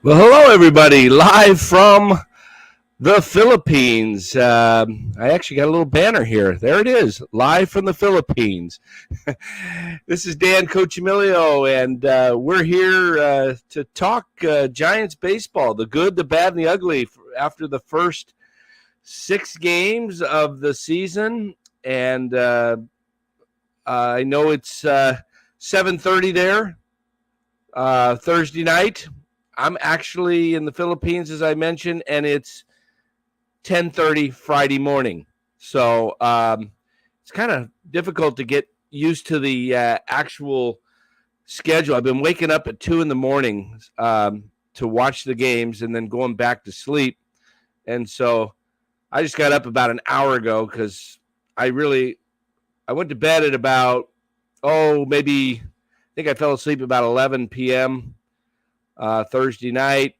Well, hello, everybody, live from the Philippines. I actually got a little banner here. There it is, live from the Philippines. This is Dan Coccimiglio, and we're here to talk Giants baseball, the good, the bad, and the ugly after the first 6 games of the season. And I know it's 7:30 there, Thursday night. I'm actually in the Philippines, as I mentioned, and it's 10:30 Friday morning. So it's kind of difficult to get used to the actual schedule. I've been waking up at 2 in the morning to watch the games and then going back to sleep. And so I just got up about an hour ago because I went to bed at about, maybe I think I fell asleep about 11 p.m. Thursday night.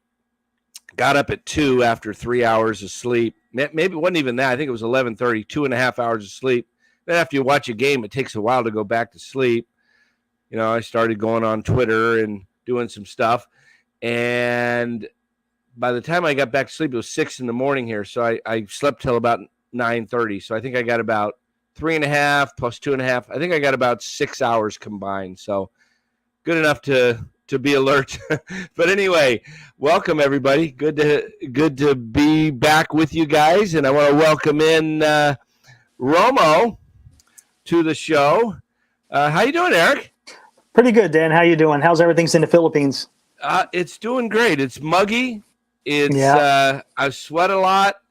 Got up at 2 after 3 hours of sleep. Maybe it wasn't even that. I think it was 11:30, 2.5 hours of sleep. Then after you watch a game, it takes a while to go back to sleep. You know, I started going on Twitter and doing some stuff. And by the time I got back to sleep, it was 6 in the morning here. So I slept till about 9:30. So I think I got about 3.5 plus 2.5. I think I got about 6 hours combined. So good enough to be alert. But anyway, welcome everybody. Good to be back with you guys. And I want to welcome in Romo to the show. How you doing, Eric? Pretty good, Dan. How you doing? How's everything in the Philippines? It's doing great. It's muggy. I sweat a lot,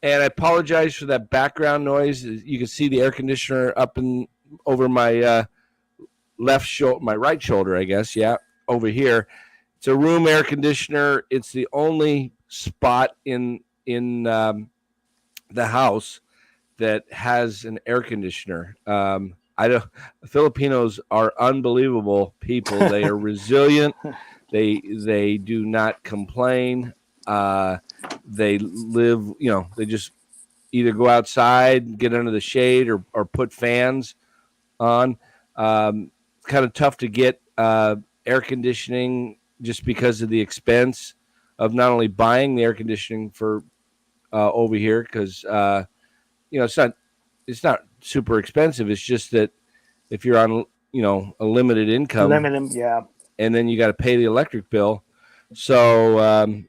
and I apologize for that background noise. You can see the air conditioner up and over my left shoulder, my right shoulder, I guess. Yeah. Over here, it's a room air conditioner. It's the only spot in the house that has an air conditioner. Filipinos are unbelievable people. They are resilient. They do not complain. They live. They just either go outside, get under the shade, or put fans on. It's kind of tough to get air conditioning just because of the expense of not only buying the air conditioning for over here, because it's not super expensive. It's just that if you're on a limited income, and then you got to pay the electric bill. So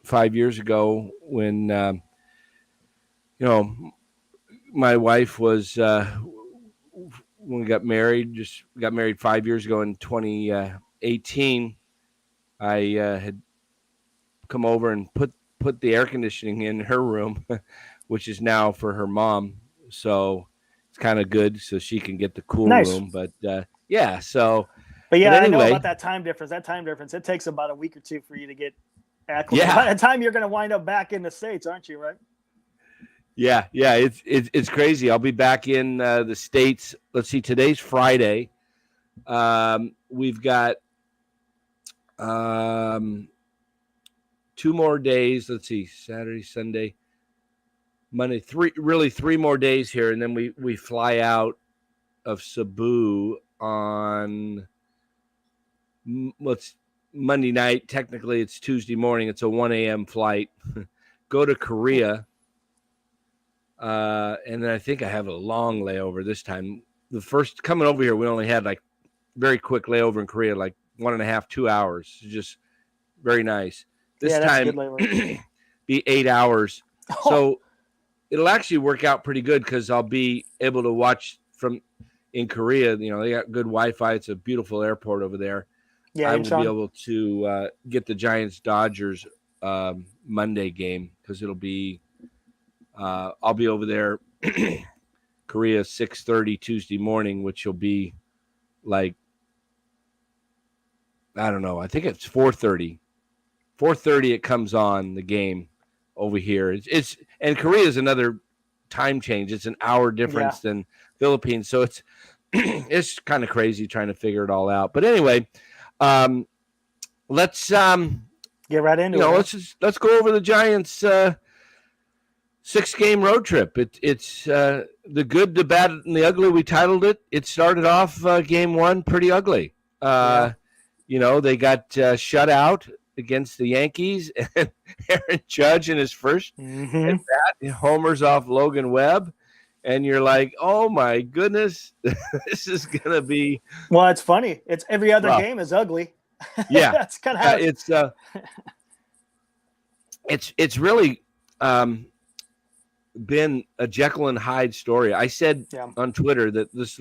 5 years ago, when my wife was when we got married, 5 years ago in 2018, I had come over and put the air conditioning in her room, which is now for her mom. So it's kind of good, so she can get the cool room. But yeah, so. But yeah, anyway, I know about that time difference. It takes about a week or two for you to get acclimated. Yeah. By the time you're going to wind up back in the States, aren't you? Right? Yeah, it's crazy. I'll be back in the States. Let's see, today's Friday. We've got 2 more days. Let's see, Saturday, Sunday, Monday. 3 more days here, and then we fly out of Cebu on Monday night. Technically, it's Tuesday morning. It's a 1 a.m. flight. Go to Korea. And then I think I have a long layover this time. The first coming over here, we only had like very quick layover in Korea, like 1.5, 2 hours. Just very nice. This time be 8 hours. Oh. So it'll actually work out pretty good because I'll be able to watch from in Korea. They got good Wi-Fi. It's a beautiful airport over there. Yeah, I will be able to get the Giants-Dodgers Monday game because it'll be. I'll be over there, Korea, 6:30 Tuesday morning, which will be like, I don't know. I think it's 4:30. 4:30 it comes on the game over here. And Korea is another time change. It's an hour difference than Philippines, so it's it's kind of crazy trying to figure it all out. But anyway, let's get right into it. Let's go over the Giants. 6-game road trip. It's the good, the bad, and the ugly. We titled it. It started off game 1 pretty ugly. They got shut out against the Yankees, and Aaron Judge in his first at bat homers off Logan Webb, and you're like, oh my goodness, this is gonna be. Well, it's funny. It's every other rough. game is ugly. Yeah, that's kind of how it's really been a Jekyll and Hyde story. I said on Twitter that this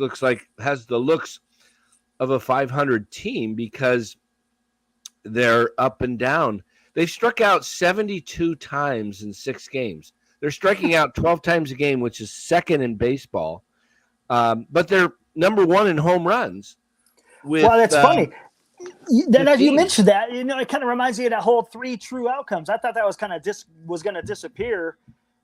has the looks of a 500 team because they're up and down. They've struck out 72 times in 6 games. They're striking out 12 times a game, which is second in baseball. But they're number 1 in home runs. Well, that's funny. As you mentioned that, it kind of reminds me of that whole 3 true outcomes. I thought that was kind of was going to disappear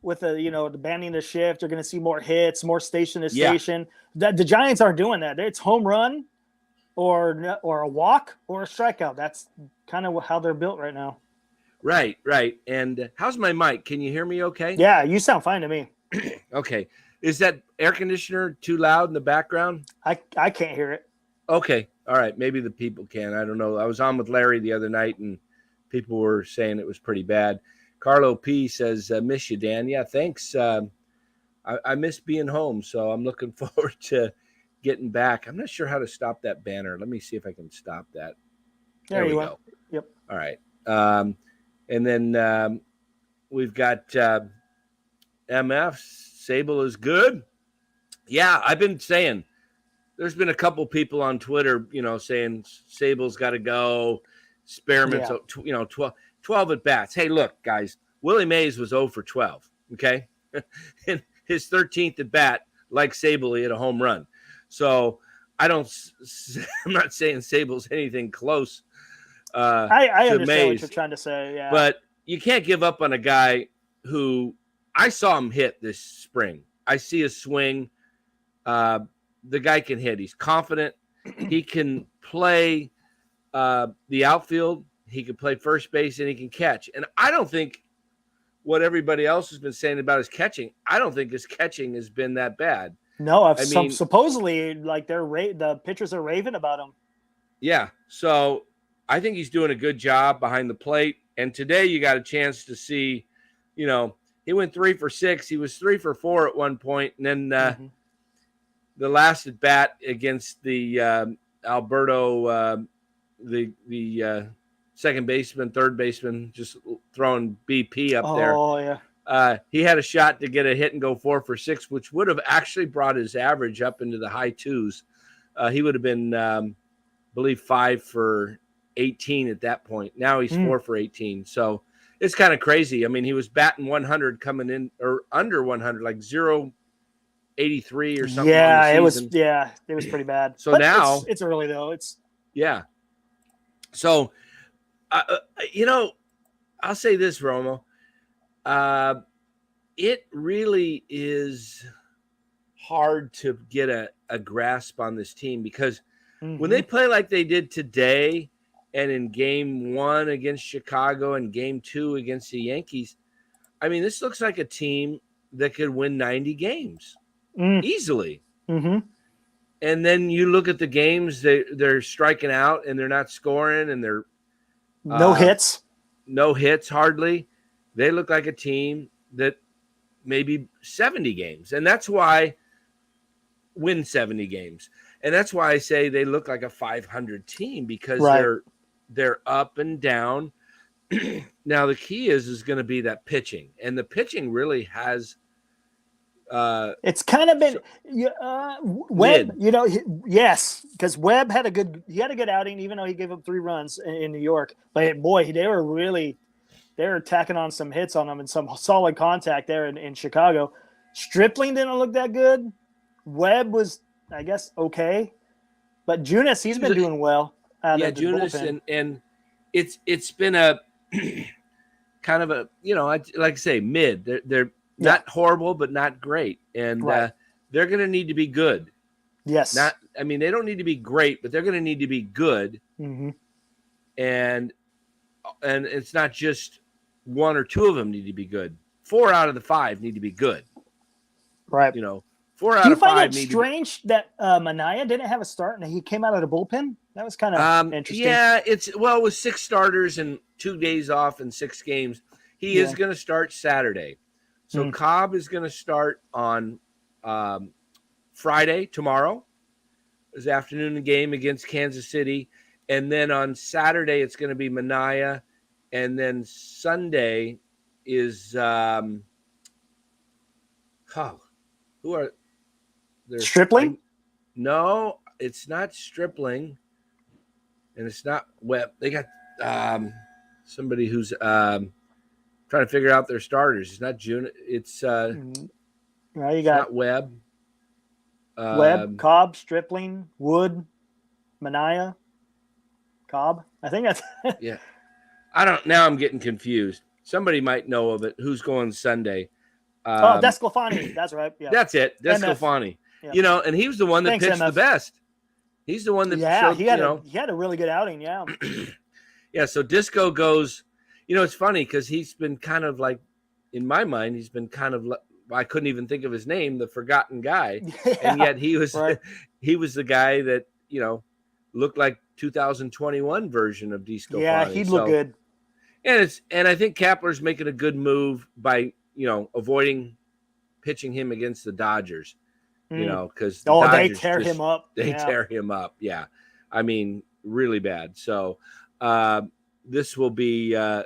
with the banning the shift. You're going to see more hits, more station to station. The Giants aren't doing that. It's home run or a walk or a strikeout. That's kind of how they're built right now. Right. And how's my mic? Can you hear me okay? Yeah, you sound fine to me. Okay. Is that air conditioner too loud in the background? I can't hear it. Okay. All right. Maybe the people can. I don't know. I was on with Larry the other night, and people were saying it was pretty bad. Carlo P says, miss you, Dan. Yeah, thanks. I miss being home, so I'm looking forward to getting back. I'm not sure how to stop that banner. Let me see if I can stop that. There we go. Yep. All right. And then we've got MF. Sable is good. Yeah, I've been saying there's been a couple people on Twitter, saying Sable's got to go. Spearman's, 12 at bats. Hey, look, guys, Willie Mays was 0 for 12. Okay. And his 13th at bat, like Sable, he had a home run. So I'm not saying Sable's anything close. I understand Mays, what you're trying to say. Yeah. But you can't give up on a guy who I saw him hit this spring. I see a swing. The guy can hit. He's confident. He can play the outfield. He can play first base, and he can catch. And I don't think what everybody else has been saying about his catching, I don't think his catching has been that bad. No, supposedly like the pitchers are raving about him. Yeah, so I think he's doing a good job behind the plate. And today you got a chance to see, he went 3 for 6. He was 3 for 4 at one point, and then the last at bat against the Alberto, the second baseman, third baseman, just throwing BP up there. Oh, yeah. He had a shot to get a hit and go 4 for 6, which would have actually brought his average up into the high 2s. He would have been, I believe, 5 for 18 at that point. Now he's 4 for 18. So it's kind of crazy. I mean, he was batting 100 coming in or under 100, like 0.83 or something. Yeah, it was pretty bad. So but now it's early though. So, I'll say this, Romo. It really is hard to get a grasp on this team because when they play like they did today and in game 1 against Chicago and game 2 against the Yankees, I mean, this looks like a team that could win 90 games easily. Mm-hmm. And then you look at the games, they're striking out and they're not scoring and they're no hits hardly. They look like a team that maybe 70 games. And that's why win 70 games. And that's why I say they look like a 500 team because they're up and down. Now the key is going to be that pitching. And the pitching really has it's kind of been Webb, yes, because Webb had a good outing, even though he gave up 3 runs in New York. But boy, they were tacking on some hits on him and some solid contact there in Chicago. Stripling didn't look that good. Webb was, I guess, okay, but Junis, he's been doing well. Junis, and it's been a kind of a like I say mid. They're not horrible, but not great. And they're going to need to be good. Yes. They don't need to be great, but they're going to need to be good. Mm-hmm. And it's not just 1 or 2 of them need to be good. 4 out of the 5 need to be good. Right. 4 out Do you of find 5 it need strange that Minaya didn't have a start and he came out of the bullpen? That was kind of interesting. Yeah, it was 6 starters and 2 days off and 6 games. He is going to start Saturday. So Cobb is going to start on Friday, tomorrow. His afternoon game against Kansas City. And then on Saturday, it's going to be Minaya. And then Sunday is who are there? Stripling? No, it's not Stripling. And it's not Webb. They got somebody who's trying to figure out their starters. It's not June. It's not Webb. Webb, Cobb, Stripling, Wood, Minaya, Cobb. I think that's yeah. Now I'm getting confused. Somebody might know of it. Who's going Sunday? Desclafani. That's right. Yeah. That's it. Desclafani. Yeah. And he was the one that pitched the best. He's the one that showed, he had a really good outing. Yeah. Yeah. So Disco goes, it's funny because he's been kind of like, in my mind, he's been kind of, I couldn't even think of his name, the forgotten guy. Yeah, and yet he was the guy that, looked like 2021 version of Disco. Yeah, he'd look good. And I think Kapler's making a good move by, avoiding pitching him against the Dodgers. Because they tear him up. They tear him up. Yeah. I mean, really bad. So this will be, an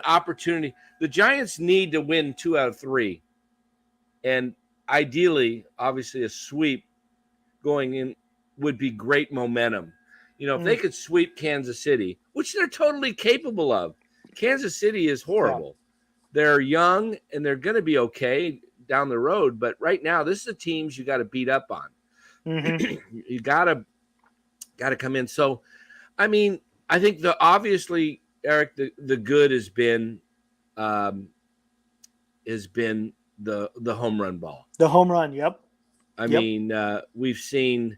opportunity. The Giants need to win 2 out of 3. And ideally, obviously, a sweep going in would be great momentum. If they could sweep Kansas City, which they're totally capable of. Kansas City is horrible. Yeah. They're young and they're going to be okay down the road, but right now this is the teams you got to beat up on. You got to come in. So, I mean, I think obviously, Eric, the good has been the home run ball. The home run, yep. I mean, we've seen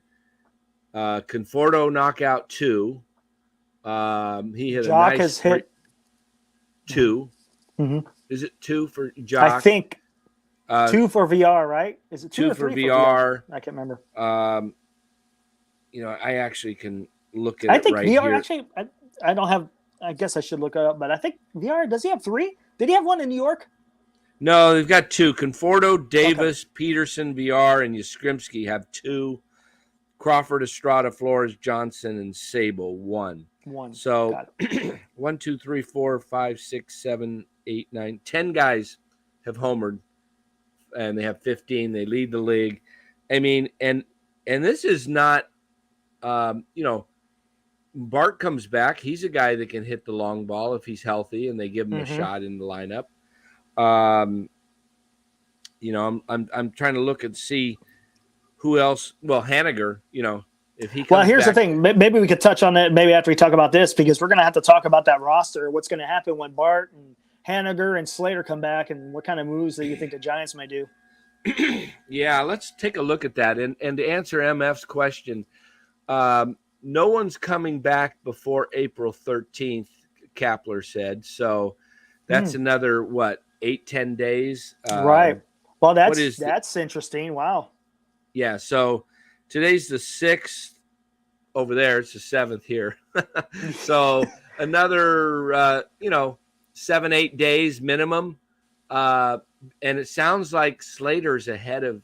Conforto knock out 2. He hit Jock a nice has hit 2. Mm-hmm. Is it 2 for Jock? I think 2 for VR, right? Is it 2 or 3 for VR? I can't remember. I actually can look at it. I think right VR here. Actually, I don't have. I guess I should look it up, but I think VR. Does he have 3? Did he have 1 in New York? No, they've got 2. Conforto, Davis, Peterson, VR, and Yastrzemski have 2. Crawford, Estrada, Flores, Johnson, and Sable 1. So 1, 2, 3, 4, 5, 6, 7, 8, 9, 10 guys have homered, and they have 15. They lead the league. I mean, and this is not, Bart comes back. He's a guy that can hit the long ball if he's healthy, and they give him a shot in the lineup. I'm trying to look and see who else. Well, Haniger, if he comes well, here's back. The thing. Maybe we could touch on that maybe after we talk about this, because we're going to have to talk about that roster. What's going to happen when Bart and Haniger and Slater come back, and what kind of moves that you think the Giants may do? Yeah, let's take a look at that. And to answer MF's question, no one's coming back before April 13th, Kapler said. So that's another, 8-10 days? Right. Well, that's interesting. Wow. Yeah, so today's the 6th over there. It's the 7th here. So another, 7-8 days minimum. And it sounds like Slater's ahead of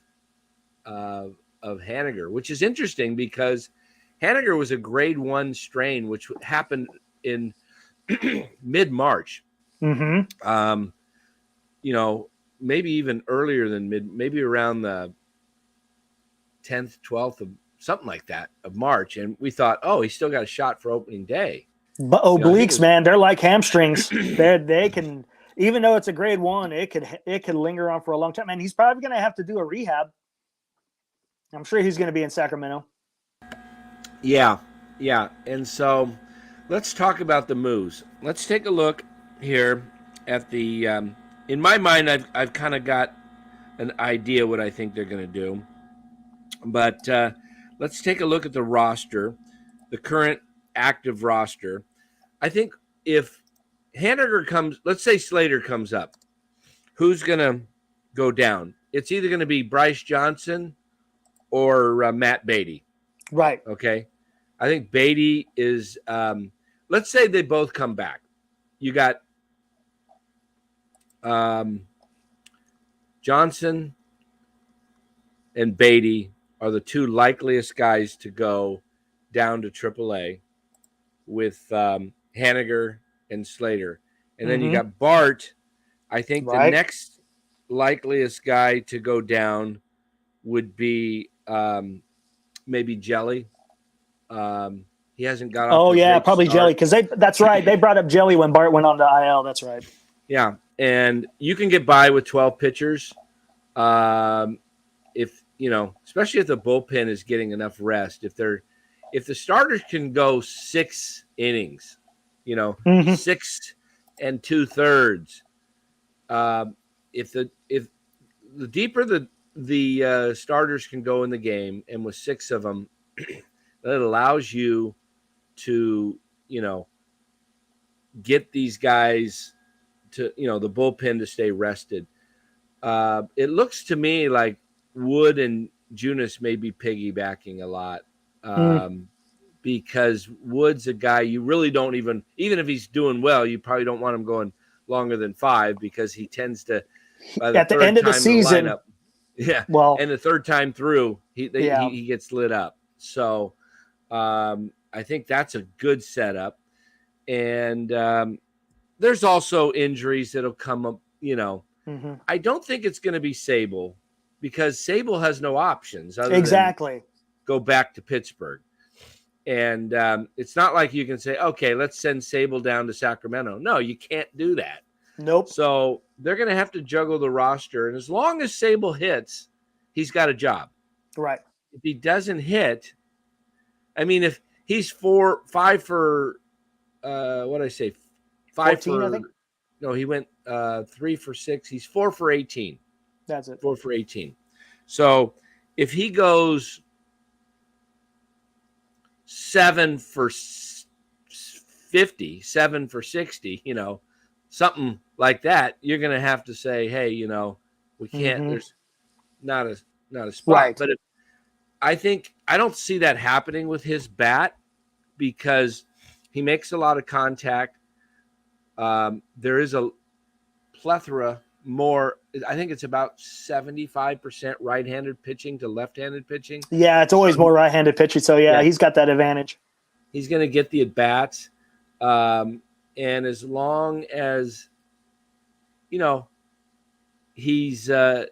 Haniger, which is interesting because Haniger was a grade 1 strain, which happened in mid-March. Mm-hmm. Maybe even earlier than maybe around the 10th, 12th of something like that of March. And we thought, he's still got a shot for opening day. But obliques, man, they're like hamstrings. They can, even though it's a grade 1, it could linger on for a long time. And he's probably going to have to do a rehab. I'm sure he's going to be in Sacramento. Yeah. And so let's talk about the moves. Let's take a look here at the in my mind, I've kind of got an idea what I think they're going to do. But let's take a look at the roster, the current active roster. I think if Haniger comes, let's say Slater comes up, who's going to go down? it's either going to be Bryce Johnson or Matt Beatty. Right. Okay. I think Beatty is, let's say they both come back. You got Johnson and Beatty are the two likeliest guys to go down to AAA with Haniger and Slater. And then you got Bart. I think the next likeliest guy to go down would be maybe Jelly. He hasn't got off. Oh yeah, probably start. Jelly, because that's right. They brought up Jelly when Bart went on to IL. That's right. Yeah, and you can get by with 12 pitchers, if especially if the bullpen is getting enough rest. If the starters can go 6 innings, 6 2/3. If the deeper the starters can go in the game, and with 6 of them, that allows you to get these guys to the bullpen to stay rested. It looks to me like Wood and Junis may be piggybacking a lot, because Wood's a guy you really don't even if he's doing well, you probably don't want him going longer than 5, because he tends to at the end of the season. And the third time through, he gets lit up. So I think that's a good setup. And there's also injuries that'll come up. I don't think it's going to be Sable, because Sable has no options other than go back to Pittsburgh. And it's not like you can say, okay, let's send Sable down to Sacramento. No, you can't do that. Nope. So they're going to have to juggle the roster. And as long as Sable hits, he's got a job. Right. If he doesn't hit, I mean, if he's 5 for, what did I say? 5 14, for, I think? No, he went 3 for 6. He's 4 for 18. That's it. 4 for 18. So if he goes 7 for 50, 7 for 60, something like that, you're going to have to say, hey, we can't, there's not a spot. Right. But I don't see that happening with his bat, because he makes a lot of contact. There is a plethora more. I think it's about 75% right-handed pitching to left-handed pitching. Yeah, it's always more right-handed pitching. So yeah, he's got that advantage. He's going to get the at-bats. And as long as, he's, they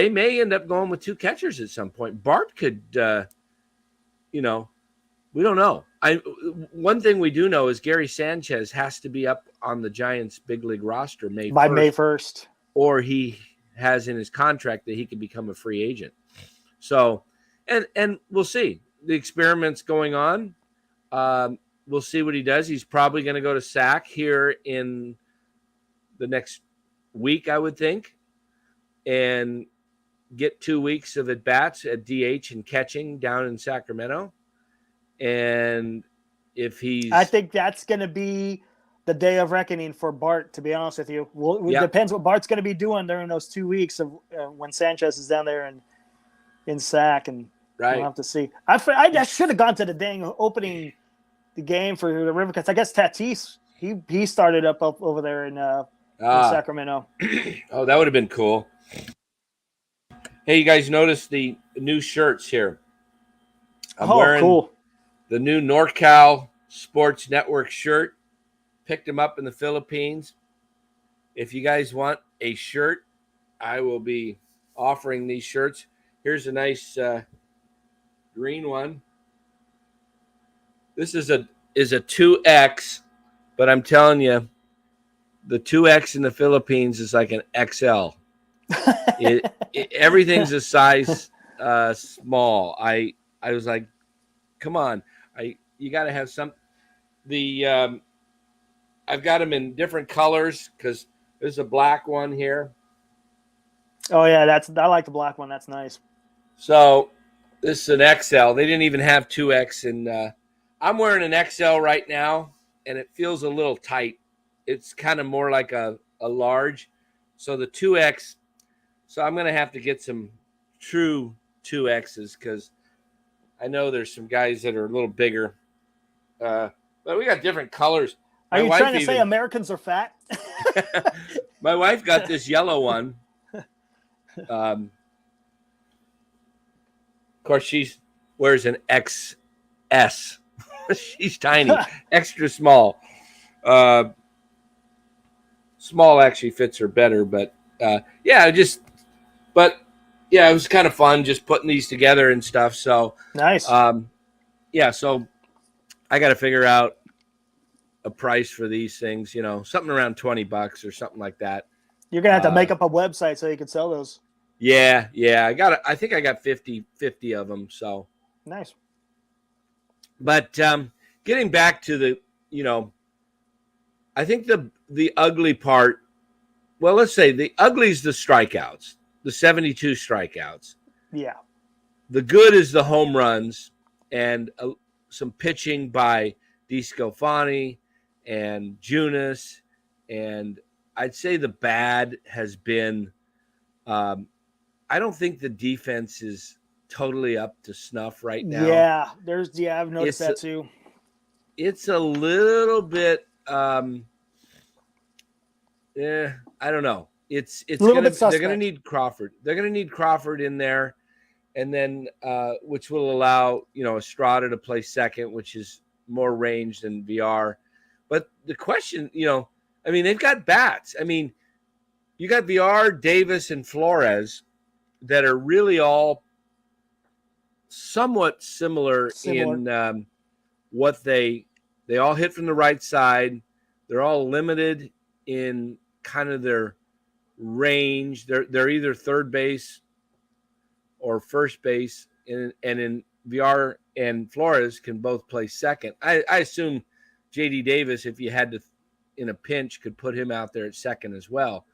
may end up going with 2 catchers at some point. Bart could, we don't know. One thing we do know is Gary Sanchez has to be up on the Giants' big league roster by May 1st. Or he has in his contract that he can become a free agent. So, and we'll see. The experiment's going on. We'll see what he does. He's probably going to go to SAC here in the next week, I would think, and get 2 weeks of at-bats at DH and catching down in Sacramento. And if I think that's going to be the day of reckoning for Bart, to be honest with you. It depends what Bart's going to be doing during those 2 weeks of when Sanchez is down there in SAC, and we'll have to see. I should have gone to the dang opening the game for the Rivercats. I guess Tatis, he started up over there in Sacramento. Oh, that would have been cool. Hey, you guys notice the new shirts here? I'm wearing cool. The new NorCal Sports Network shirt. Picked them up in the Philippines. If you guys want a shirt, I will be offering these shirts. Here's a nice green one. This is a 2X, but I'm telling you, the 2X in the Philippines is like an XL. Everything's a size small. I was like, come on, you got to have some. I've got them in different colors because there's a black one here. Oh yeah, I like the black one. That's nice. So this is an XL. They didn't even have 2X, and I'm wearing an XL right now, and it feels a little tight. It's kind of more like a large. So the 2X So I'm going to have to get some true 2Xs because I know there's some guys that are a little bigger. But we got different colors. Are you trying to say Americans are fat? My wife got this yellow one. Of course, she wears an XS. She's tiny, extra small. Small actually fits her better, but it was kind of fun just putting these together and stuff. So nice. So I got to figure out a price for these things, something around $20 or something like that. You're gonna have to make up a website so you can sell those. Yeah. I think I got 50 of them. So nice. But getting back to the, I think the ugly part. Well, let's say the ugly is the strikeouts, the 72 strikeouts. Yeah. The good is the home runs and some pitching by DeSclafani and Junis. And I'd say the bad has been, I don't think the defense is totally up to snuff right now. Yeah, I've noticed that too. It's a little bit, I don't know. They're gonna need Crawford. They're gonna need Crawford in there, and then which will allow Estrada to play second, which is more range than VR. But the question, they've got bats. You got VR, Davis, and Flores that are really all somewhat similar. In what they all hit from the right side. They're all limited in kind of their range. They're either third base or first base, and in VR and Flores can both play second. I assume JD Davis, if you had to in a pinch, could put him out there at second as well.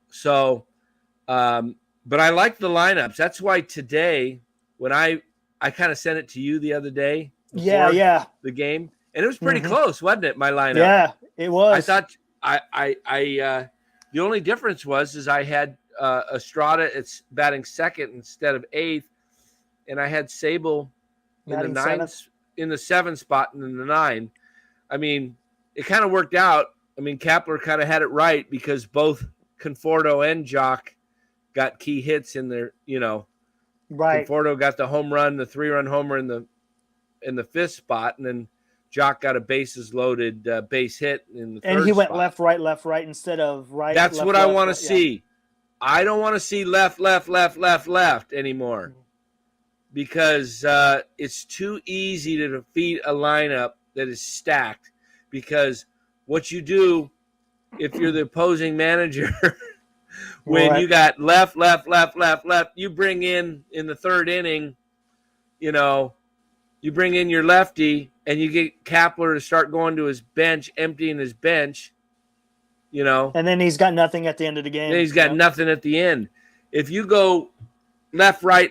So but I like the lineups. That's why today, when I kind of sent it to you the other day before the game, and it was pretty close, wasn't it, my lineup? Yeah, it was. I thought the only difference was I had Estrada batting second instead of eighth, and I had Sable in the 7 spot and in the 9. It kind of worked out. Kapler kind of had it right because both Conforto and Jock got key hits in their, right. Conforto got the home run, the 3-run homer in the 5th spot, and then Jock got a bases loaded base hit in the 3rd spot. And he went left, right instead of right. That's left, what I want to see. Yeah. I don't want to see left anymore because it's too easy to defeat a lineup that is stacked. Because what you do if you're the opposing manager, when you got left, you bring in the 3rd inning, you bring in your lefty and you get Kapler to start going to his bench, emptying his bench, And then he's got nothing at the end of the game. Then he's got nothing at the end. If you go left, right,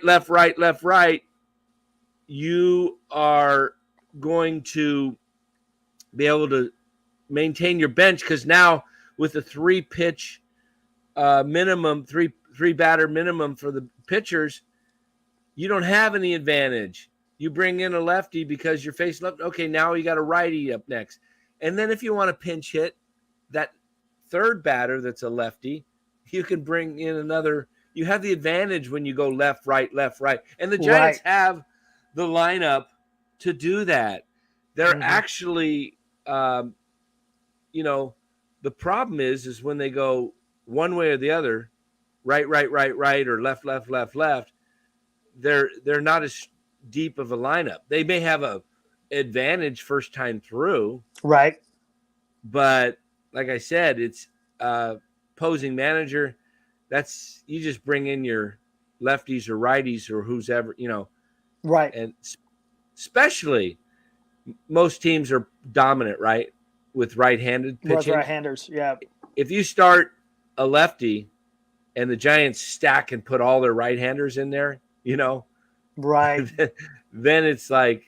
you are going to be able to maintain your bench because now with the 3-pitch minimum, three batter minimum for the pitchers, you don't have any advantage. You bring in a lefty because you're facing left. Okay, now you got a righty up next. And then if you want to pinch hit that 3rd batter that's a lefty, you can bring in another. You have the advantage when you go left, right. And the Giants have the lineup to do that. They're actually, the problem is when they go one way or the other, right, or left, they're not as deep of a lineup. They may have a advantage first time through. Right. But like I said, it's opposing manager. That's you just bring in your lefties or righties or who's ever, Right. And especially most teams are dominant, right? With right-handed pitching. With right-handers, yeah. If you start a lefty and the Giants stack and put all their right-handers in there, right. Then it's like,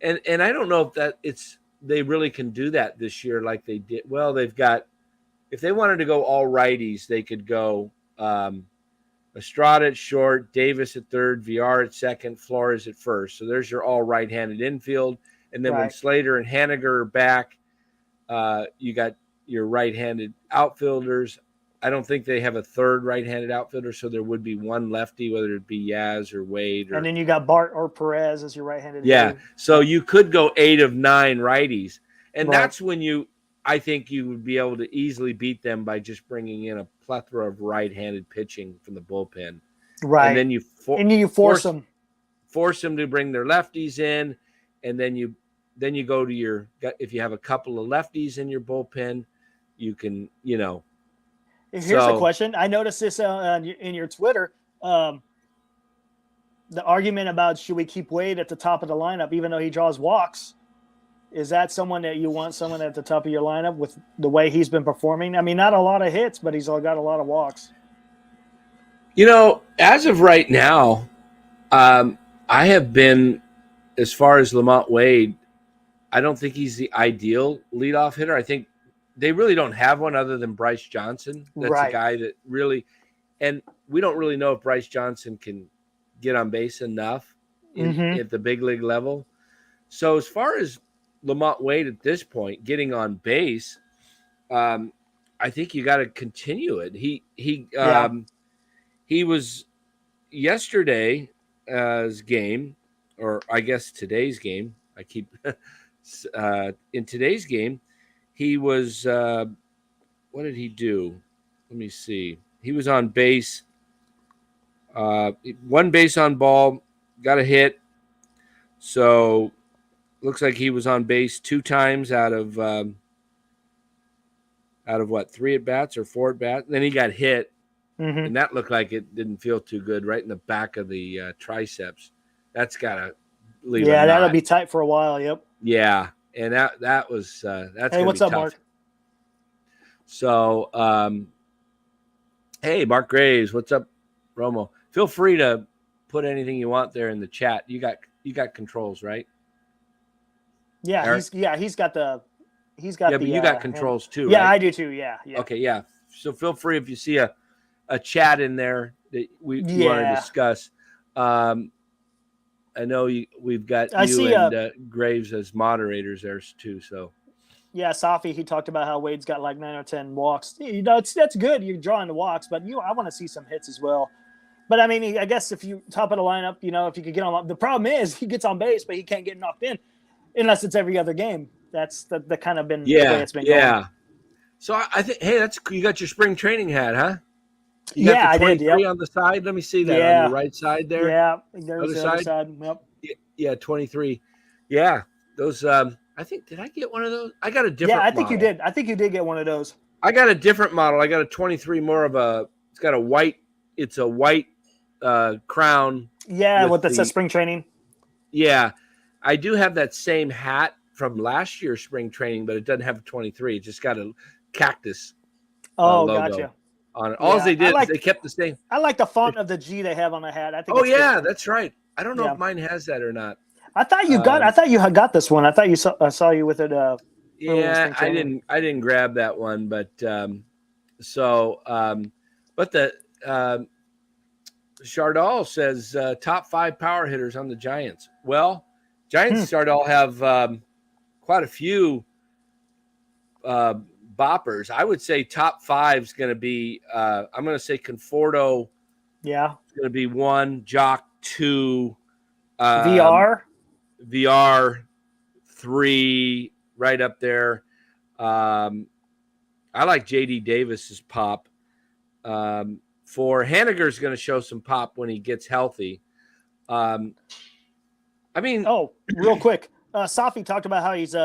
and I don't know if they really can do that this year like they did. Well, they've got, if they wanted to go all righties, they could go Estrada at short, Davis at third, VR at second, Flores at first. So there's your all right-handed infield. And then when Slater and Haniger are back, you got your right-handed outfielders. I don't think they have a third right-handed outfielder, so there would be one lefty, whether it be Yaz or Wade. And then you got Bart or Perez as your right-handed hitter. So you could go 8 of 9 righties. And that's when I think you would be able to easily beat them by just bringing in a plethora of right-handed pitching from the bullpen. Right. And then you force them to bring their lefties in, and then you go to if you have a couple of lefties in your bullpen, you can, Here's a question. I noticed this in your Twitter. The argument about should we keep Wade at the top of the lineup even though he draws walks. Is that someone that you want someone at the top of your lineup with the way he's been performing? I mean, not a lot of hits, but he's got a lot of walks. As of right now, I have been, as far as Lamont Wade, I don't think he's the ideal leadoff hitter. I think they really don't have one other than Bryce Johnson. That's a guy that really – and we don't really know if Bryce Johnson can get on base enough at the big league level. So as far as Lamont Wade at this point getting on base, I think you got to continue it. He was yesterday's game, or I guess today's game. I keep in today's game, he was what did he do? Let me see. He was on base, one base on ball, got a hit. So looks like he was on base 2 times out of what, 3 at bats or 4 at bats. Then he got hit, and that looked like it didn't feel too good, right in the back of the triceps. That's gotta leave. Yeah, that'll be tight for a while. Yep. Yeah, and that was that's. Hey, what's up, tough. Mark? So, hey, Mark Graves, what's up, Romo? Feel free to put anything you want there in the chat. You got controls, right? Yeah, Eric? he's got the. Yeah, but you got controls too, yeah, right? I do too. Yeah. Okay, yeah. So feel free if you see a chat in there that we want to discuss. I know we've got Graves as moderators there too. So yeah, Safi, he talked about how Wade's got like 9 or 10 walks. That's good. You're drawing the walks, but I want to see some hits as well. But I mean, I guess if you top of the lineup, if you could get on, the problem is he gets on base, but he can't get knocked in unless it's every other game. That's the kind of been the way it's been going. Yeah. So I think, hey, you got your spring training hat, huh? I did. Yep. On the side. Let me see that on your right side there. Yeah, there's the other side. Yep. Yeah, 23. Yeah, those. I think did I get one of those? I got a different. Yeah, I think model. you did. I think you did get one of those. I got a different model. I got a 23, more of a. It's got a white. It's a white crown. Yeah, with that says spring training. Yeah, I do have that same hat from last year's spring training, but it doesn't have a 23. It just got a cactus. Logo. Gotcha. On it. All they did is they kept the same. I like the font of the G they have on the hat. I think. That's right. I don't know if mine has that or not. I thought you got. I thought you had got this one. I thought I saw you with it. Yeah, I didn't grab that one, but but the Chardal says top 5 power hitters on the Giants. Well, Giants Chardal have quite a few boppers. I would say top 5 is going to be. I'm going to say Conforto. Yeah, it's going to be 1. Jock 2. VR 3, right up there. I like JD Davis's pop. 4. Haniger's going to show some pop when he gets healthy. I mean, real quick, Safi talked about how he's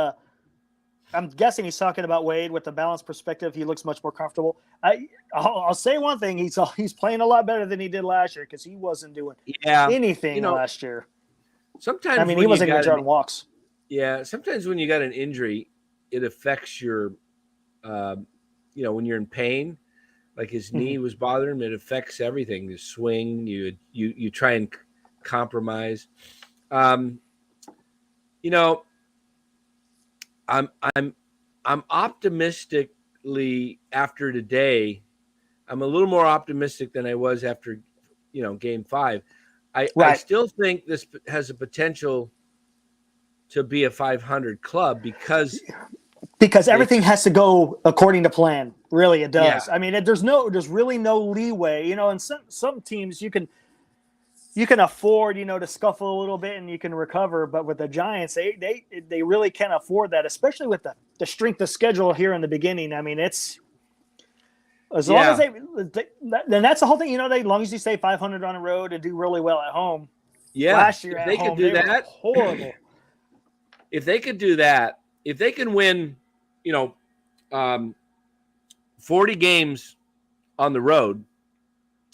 I'm guessing he's talking about Wade with the balanced perspective. He looks much more comfortable. I'll say one thing: he's playing a lot better than he did last year because he wasn't doing anything last year. Sometimes he wasn't even drawing walks. Yeah, sometimes when you got an injury, it affects your, when you're in pain, like his knee was bothering him, it affects everything. The swing, you try and compromise. I'm optimistically after today. I'm a little more optimistic than I was after game 5. I Right. still think this has a potential to be a 500 club because everything has to go according to plan. Really, it does. Yeah. I mean, there's really no leeway, and some teams you can afford, to scuffle a little bit and you can recover. But with the Giants, they really can't afford that, especially with the strength of schedule here in the beginning. I mean, it's as long as then that's the whole thing. As long as you stay 500 on the road and do really well at home. Yeah. Last year at home, they were horrible. If they could do that, if they can win, 40 games on the road,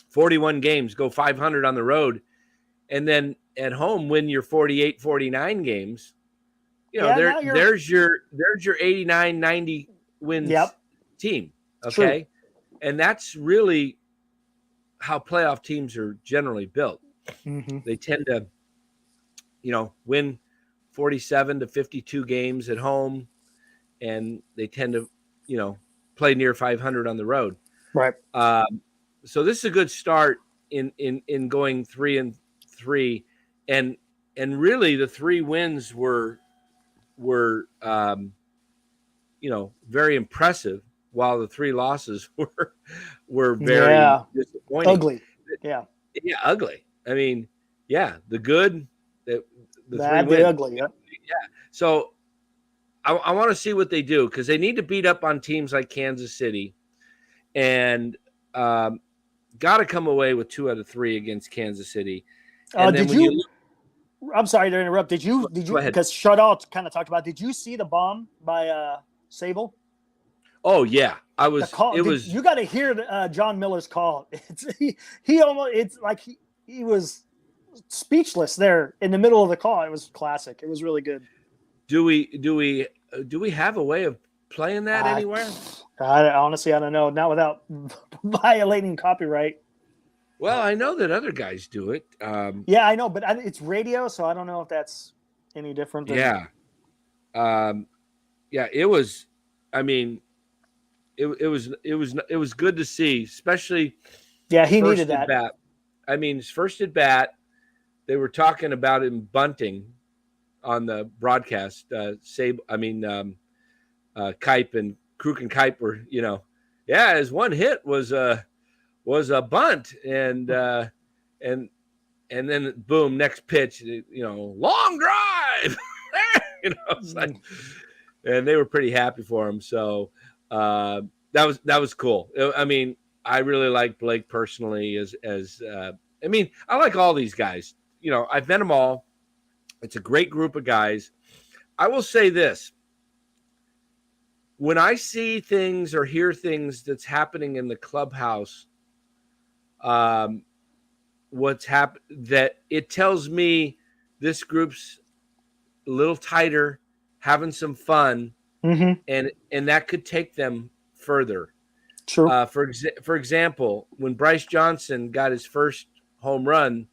41 games, go 500 on the road, and then at home win your 48, 49 games, there's your 89, 90 wins team. Okay. True. And that's really how playoff teams are generally built. Mm-hmm. They tend to, win 47 to 52 games at home, and they tend to, play near 500 on the road. Right. So this is a good start in going 3-3, and really the 3 wins were very impressive, while the 3 losses were very disappointing. Ugly. Yeah, ugly. I mean, the good, the bad, 3 wins. The ugly. Yep. Yeah. So I want to see what they do, because they need to beat up on teams like Kansas City, and got to come away with 2 out of 3 against Kansas City. And then I'm sorry to interrupt. Did you? Because Shutout kind of talked about. Did you see the bomb by Sable? Oh yeah, I was. You got to hear John Miller's call. He almost. It's like he was speechless there in the middle of the call. It was classic. It was really good. Do we have a way of playing that anywhere? Honestly, I don't know. Not without violating copyright. Well, I know that other guys do it. Yeah, I know, but it's radio, so I don't know if that's any different. Yeah. It was. I mean, it was good to see, especially. Yeah, he needed that. Bat. I mean, his first at bat, they were talking about him bunting on the broadcast. Kipe and Kruk and Kipe were, his one hit was a bunt, and then boom, next pitch, long drive, it's like, and they were pretty happy for him. So that was cool. I mean, I really like Blake personally. I like all these guys. I've met them all. It's a great group of guys. I will say this. When I see things or hear things that's happening in the clubhouse, what's happened, that it tells me this group's a little tighter, having some fun, and that could take them further. True. For example, when Bryce Johnson got his first home run,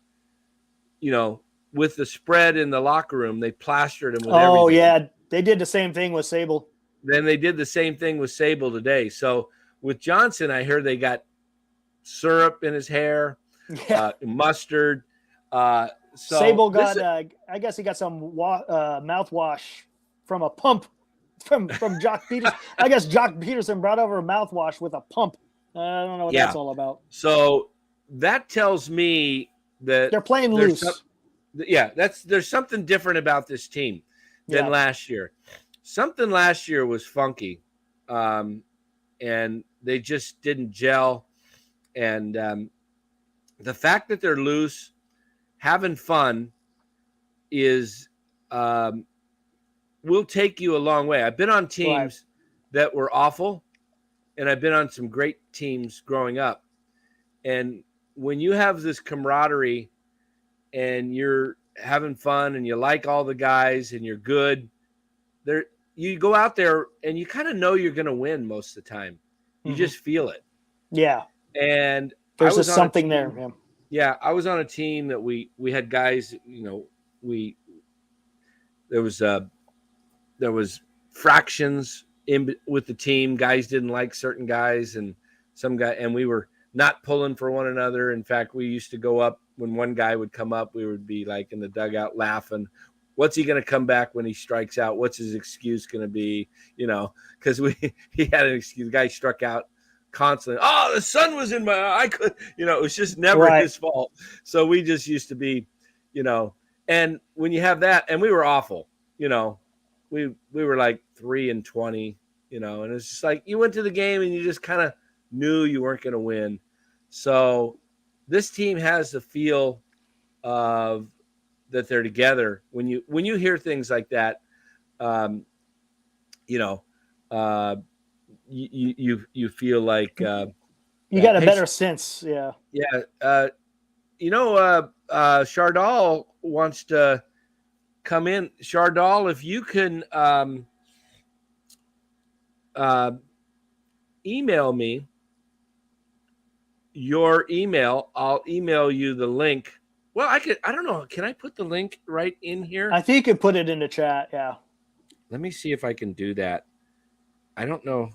with the spread in the locker room, they plastered him with everything. Oh yeah, they did the same thing with Sable. Then they did the same thing with Sable today. So with Johnson, I heard they got syrup in his hair, mustard. So Sable got, I guess he got some mouthwash from a pump from Jock Peterson. I guess Jock Peterson brought over a mouthwash with a pump. I don't know what that's all about. So that tells me that they're playing loose. There's something different about this team than last year. Something last year was funky, and they just didn't gel. And the fact that they're loose, having fun, is will take you a long way. I've been on teams that were awful, and I've been on some great teams growing up. And when you have this camaraderie and you're having fun and you like all the guys and you're good, you go out there and you kind of know you're going to win most of the time. You just feel it. Yeah. And there's just something there. Yeah. Yeah. I was on a team that we had guys, there was fractions with the team. Guys didn't like certain guys, and some guy, and we were not pulling for one another. In fact, we used to go up when one guy would come up, we would be like in the dugout laughing. What's he going to come back when he strikes out? What's his excuse going to be? Because he had an excuse. The guy struck out constantly. Oh, the sun was in my eye. I could, it was just never his fault. So we just used to be, and when you have that, and we were awful, we were like 3-20, and it's just like you went to the game and you just kind of knew you weren't going to win. So this team has the feel of that they're together. When you hear things like that, you feel like you got a better sense. Yeah. Yeah. Chardal wants to come in. Chardal, if you can email me your email, I'll email you the link. Well, I don't know. Can I put the link right in here? I think you could put it in the chat. Yeah. Let me see if I can do that. I don't know.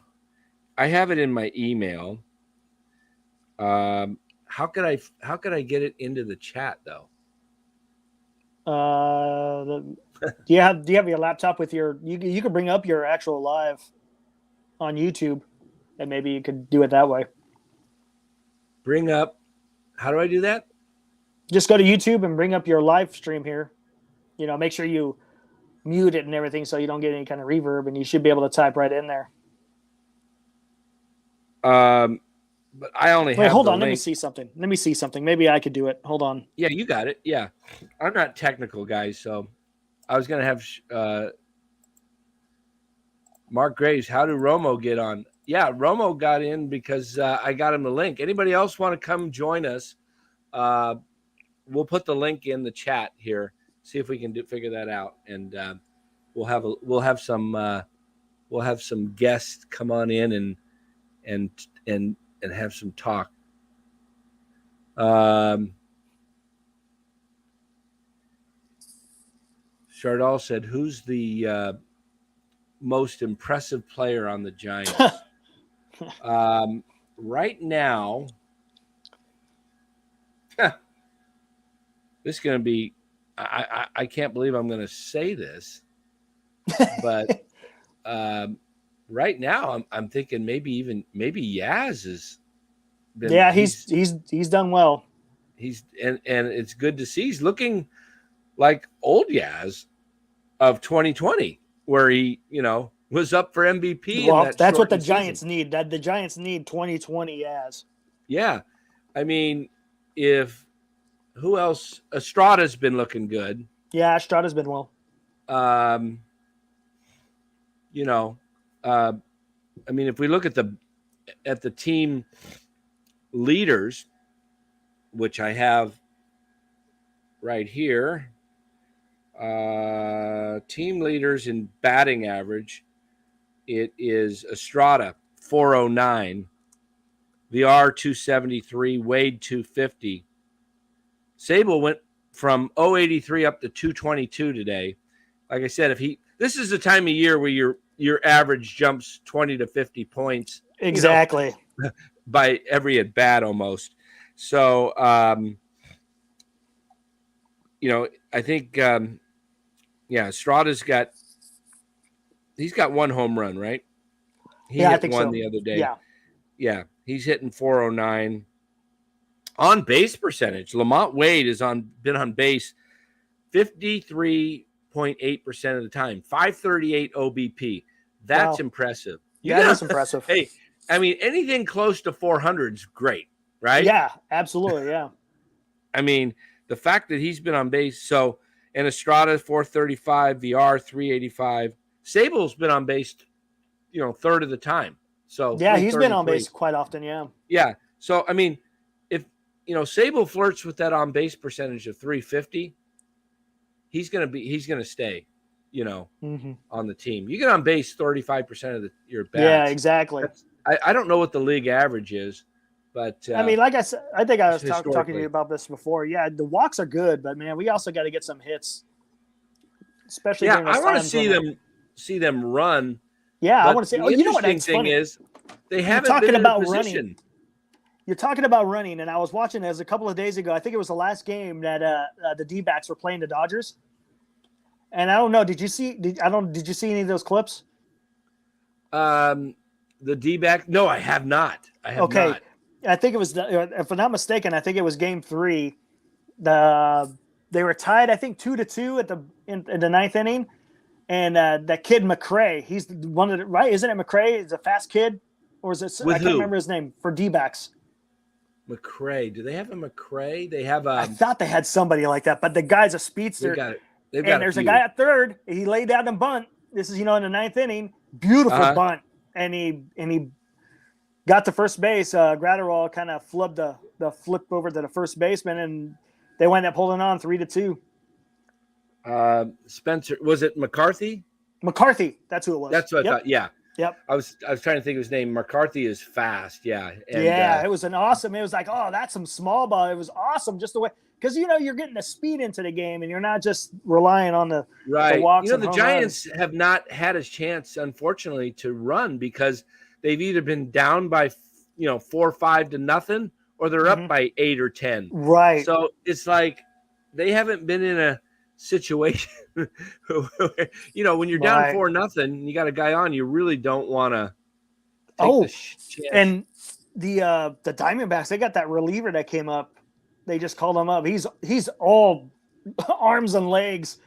I have it in my email. How could I get it into the chat though? Do you have your laptop with your? You could bring up your actual live on YouTube, and maybe you could do it that way. Bring up. How do I do that? Just go to YouTube and bring up your live stream here. Make sure you mute it and everything so you don't get any kind of reverb, and you should be able to type right in there. But I only have. Wait, hold on. Link. Let me see something. Maybe I could do it. Hold on. Yeah, you got it. Yeah, I'm not technical, guys. So I was gonna have Mark Graves. How did Romo get on? Yeah, Romo got in because I got him the link. Anybody else want to come join us? We'll put the link in the chat here. See if we can figure that out, and we'll have some guests come on in and have some talk. Chardal said, "Who's the most impressive player on the Giants?" Right now, this is going to be. I can't believe I'm going to say this, but right now I'm thinking maybe Yaz is. Yeah, he's done well. And it's good to see. He's looking like old Yaz of 2020, where he was up for MVP. Well, that's what the Giants need. That the Giants need 2020 Yaz. Yeah, I mean, who else? Estrada's been looking good. Yeah, Estrada's been well. I mean, if we look at the team leaders, which I have right here, team leaders in batting average, it is Estrada 409, VR 273, Wade 250. Sable went from 083 up to 222 today. Like I said, this is the time of year where your average jumps 20 to 50 points. Exactly. By every at bat almost. So, I think, Estrada's he's got one home run, right? He hit one the other day. Yeah. He's hitting 409. On base percentage, Lamont Wade been on base 53.8% of the time, 538 OBP. That's impressive. That's impressive. Hey, I mean, anything close to 400 is great, right? Yeah, absolutely. Yeah. I mean, the fact that he's been on base. And Estrada 435, VR 385. Sable's been on base, third of the time. So yeah, he's been on base quite often. Yeah. Yeah. So I mean, if Sable flirts with that on base percentage of 350, he's gonna stay. On the team, you get on base 35% of your bats. Yeah, exactly. I don't know what the league average is, but I mean, like I said, I think I was talking to you about this before. Yeah, the walks are good, but man, we also got to get some hits, especially. Yeah, I want to see them run. Yeah, I want to see. The interesting thing is they haven't been in a position. Running. you're talking about running, and I was watching this a couple of days ago. I think it was the last game that the D-backs were playing the Dodgers. And I don't know. Did you see? Did you see any of those clips? The D-back? No, I have not. Okay. I think it was, if I'm not mistaken, I think it was game 3. They were tied, I think 2-2 in the ninth inning, and that kid McRae, he's one of the, right? Isn't it McRae? Is a fast kid, or is it? I can't remember his name for D-backs. McRae. Do they have a McRae? They have. I thought they had somebody like that, but the guy's a speedster. They've got there's a guy at third. He laid down the bunt. This is in the ninth inning. Beautiful bunt, and he got to first base. Gratterall kind of flipped the flip over to the first baseman, and they wound up holding on 3-2. Spencer, was it McCarthy? McCarthy, that's who it was. That's what I thought. Yeah. Yep. I was trying to think of his name. McCarthy is fast. Yeah. And, it was an awesome. It was like, oh, that's some small ball. It was awesome just the way, because you're getting the speed into the game, and you're not just relying on the walks. The Giants have not had a chance, unfortunately, to run because they've either been down by 4-5 to nothing, or they're up by 8 or 10. Right. So it's like they haven't been in a situation where, when you're down 4-0 and you got a guy on, you really don't want to take the chance. And the Diamondbacks, they got that reliever that came up. They just called him up. He's all arms and legs,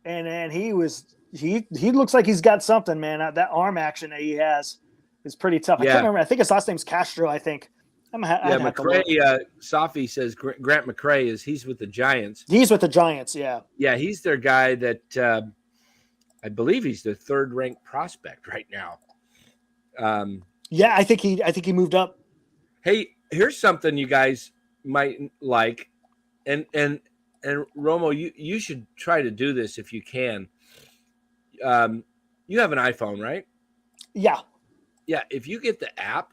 and he looks like he's got something, man. That arm action that he has is pretty tough. I can't remember. I think his last name's Castro, I think. McRae. Safi says Grant McRae he's with the Giants. He's with the Giants, yeah. Yeah, he's their guy that I believe he's the third-ranked prospect right now. I think he moved up. Hey, here's something you guys might like, and Romo, you should try to do this if you can. You have an iPhone, right? Yeah. Yeah, if you get the app,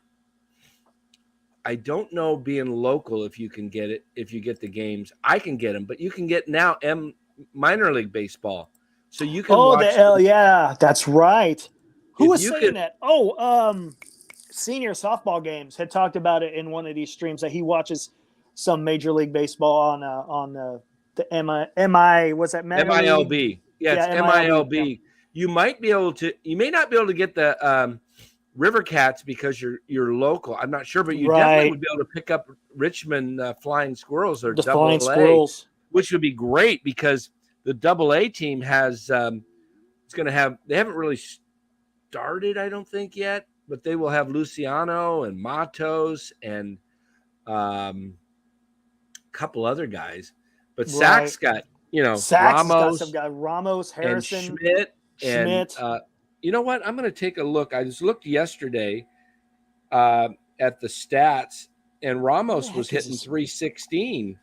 I don't know being local if you can get it, if you get the games. I can get them, but you can get now minor league baseball. So you can watch that's right. Who was saying that? Senior softball games had talked about it in one of these streams that he watches some Major League Baseball on the MILB. Yeah, it's MILB. You may not be able to get the River Cats because you're local. I'm not sure, but you definitely would be able to pick up Richmond Flying Squirrels or Double A, which would be great because the Double A team has it's going to have. They haven't really started, I don't think yet, but they will have Luciano and Matos and a couple other guys. But Sachs got Ramos, got some guy, Ramos, Harrison, and Schmidt. You know what? I'm going to take a look. I just looked yesterday at the stats, and Ramos was hitting 316.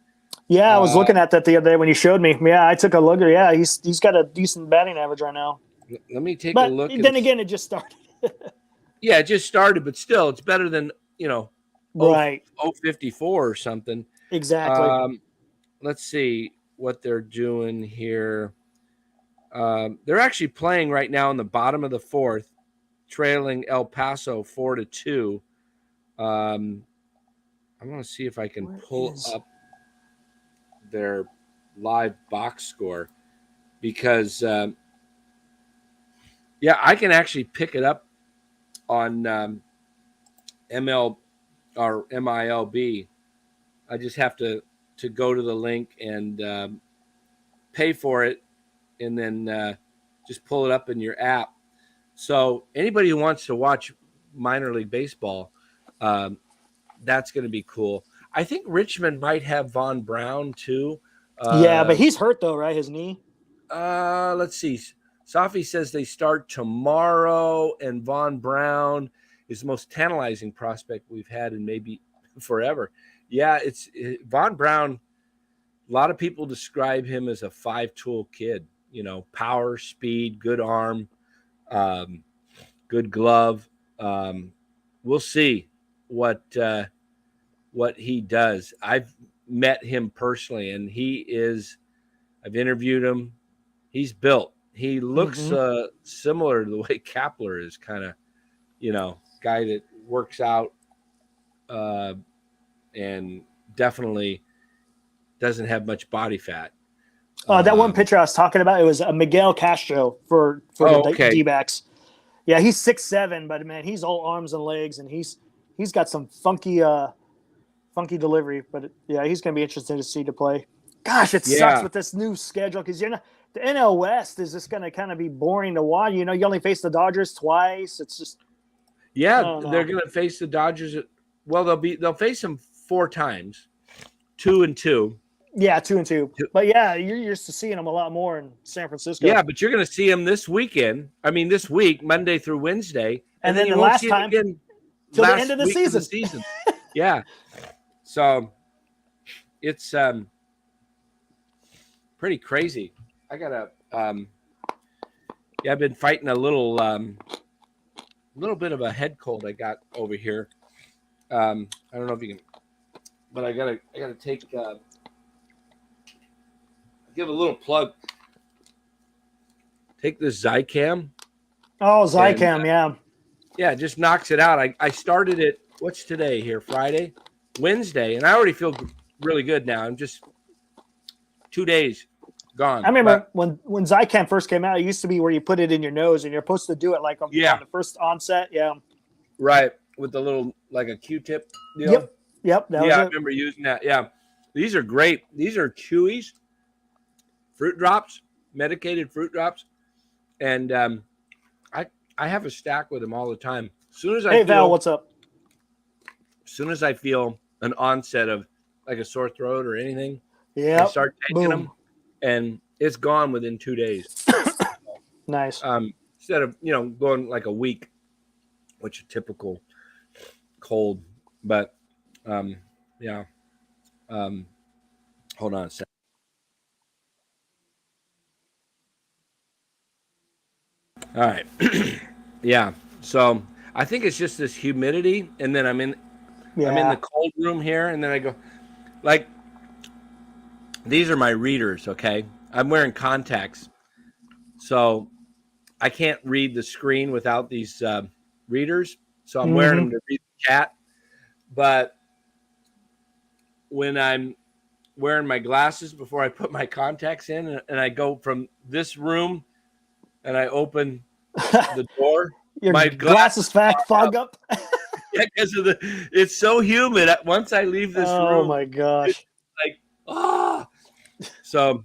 Yeah, I was looking at that the other day when you showed me. Yeah, I took a look. Yeah, he's got a decent batting average right now. Let me take a look. Then again, it just started. Yeah, it just started, but still, it's better than 054 or something. Exactly. Let's see what they're doing here. They're actually playing right now in the bottom of the fourth, trailing El Paso 4-2. I'm going to see if I can pull up their live box score because, I can actually pick it up on ML or MILB. I just have to go to the link and pay for it, and then just pull it up in your app. So anybody who wants to watch minor league baseball, that's going to be cool. I think Richmond might have Von Brown too. But he's hurt though, right? His knee. Let's see. Safi says they start tomorrow, and Von Brown is the most tantalizing prospect we've had in maybe forever. Yeah, Von Brown. A lot of people describe him as a 5-tool kid. Power, speed, good arm, good glove. We'll see what he does. I've met him personally, and I've interviewed him. He's built. He looks similar to the way Kapler is, kind of, guy that works out and definitely doesn't have much body fat. That one pitcher I was talking about, it was Miguel Castro for the D-backs. Yeah, he's 6'7", but man, he's all arms and legs, and he's got some funky delivery. But yeah, he's going to be interesting to see to play. Gosh, it sucks with this new schedule because the NL West is just going to kind of be boring to watch. You only face the Dodgers twice. It's just they're going to face the Dodgers. Well, they'll face them 4 times, 2-2. Yeah, 2-2. But yeah, you're used to seeing them a lot more in San Francisco. Yeah, but you're going to see them this weekend. I mean, this week, Monday through Wednesday, and then the last time again till the end of the season. Yeah, so it's pretty crazy. I gotta I've been fighting a little bit of a head cold I got over here. I don't know if you can, but I gotta take give a little plug. Take this Zicam. Oh, Zicam, yeah. Yeah, it just knocks it out. I started it, what's today here? Friday? Wednesday, and I already feel really good now. I'm just 2 days gone. I remember when Zicam first came out, it used to be where you put it in your nose and you're supposed to do it like on the first onset. Yeah. Right. With the little, like a Q-tip deal. Yep. I remember using that. Yeah. These are great. These are Chewies, fruit drops, medicated fruit drops. And I have a stack with them all the time. Hey, Val, what's up? As soon as I feel an onset of like a sore throat or anything, I start taking them, and it's gone within 2 days. Nice. Instead of going like a week, which is typical cold. But hold on a second. All right. Yeah. So I think it's just this humidity, and then I'm in the cold room here, and then I go, like, these are my readers, okay? I'm wearing contacts, so I can't read the screen without these readers, so I'm wearing them to read the chat. But when I'm wearing my glasses before I put my contacts in, and I go from this room, and I open the door, my glasses fog up. Yeah, because of it's so humid. Once I leave this room, oh my gosh, so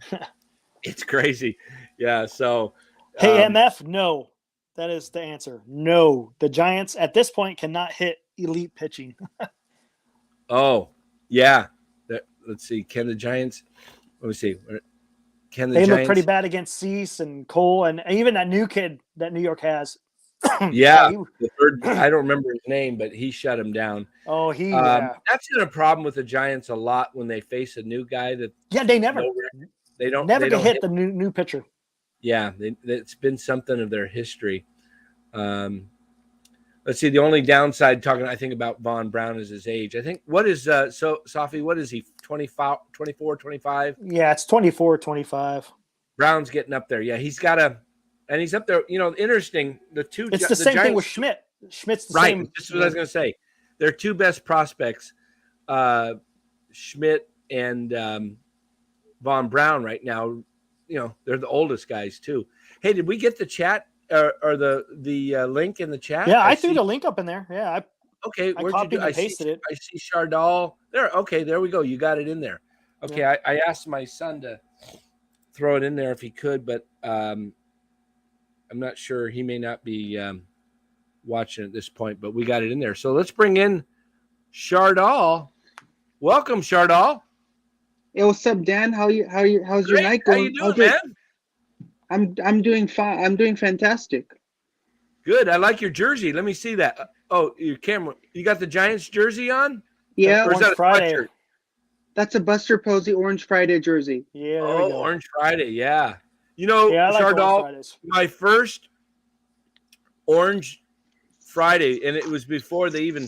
it's crazy. Yeah. So, hey, MF, no, that is the answer. No, the Giants at this point cannot hit elite pitching. Oh yeah. Let's see. Can the Giants? Let me see. Can the They Giants look pretty bad against Cease and Cole, and even that new kid that New York has. Yeah, the third, I don't remember his name, but he shut him down. Oh, that's been a problem with the Giants a lot when they face a new guy that they never can hit the new pitcher. Yeah, it's been something of their history. Let's see. The only downside I think about Von Brown is his age. I think what is Safi? What is he? 25, 24, 25? Yeah, it's 24, 25. Brown's getting up there. Yeah, he's got a. And he's up there, interesting. It's the same Giants, thing with Schmidt. Schmidt's the right, same. This is what I was going to say. Their two best prospects, Schmidt and Von Brown right now, they're the oldest guys too. Hey, did we get the chat or the link in the chat? Yeah, I threw the link up in there. Yeah. Okay, I copied and pasted it. I see Chardal. There. Okay, there we go. You got it in there. Okay, yeah. I asked my son to throw it in there if he could, but I'm not sure. He may not be watching at this point, but we got it in there. So let's bring in Chardal. Welcome, Chardal. Hey, what's up, Dan? How's your night going? How you doing, man? I'm doing fine. I'm doing fantastic. Good. I like your jersey. Let me see that. Oh, your camera. You got the Giants jersey on? Yeah. Or is that a Friday? That's a Buster Posey Orange Friday jersey. Yeah. There we go. Orange Friday. Yeah. Chardal, my first Orange Friday, and it was before they even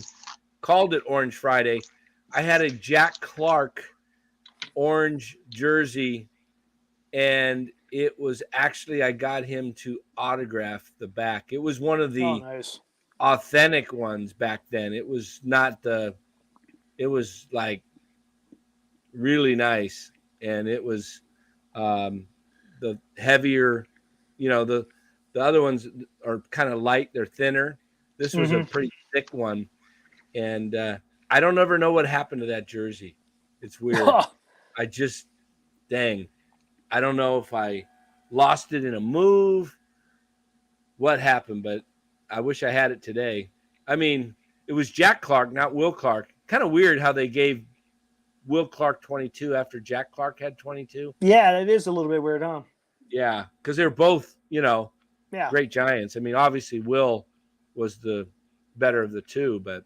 called it Orange Friday. I had a Jack Clark orange jersey, and it was actually, I got him to autograph the back. It was one of the authentic ones back then. It was not the It was like really nice, and it was the heavier, the other ones are kind of light, they're thinner. This was a pretty thick one, and I don't ever know what happened to that jersey. It's weird. I just, dang, I don't know if I lost it in a move, what happened, but I wish I had it today. I mean, it was Jack Clark, not Will Clark. Kind of weird how they gave Will Clark 22 after Jack Clark had 22. Yeah, it is a little bit weird, huh? Yeah, because they're both, great Giants. I mean, obviously Will was the better of the two, but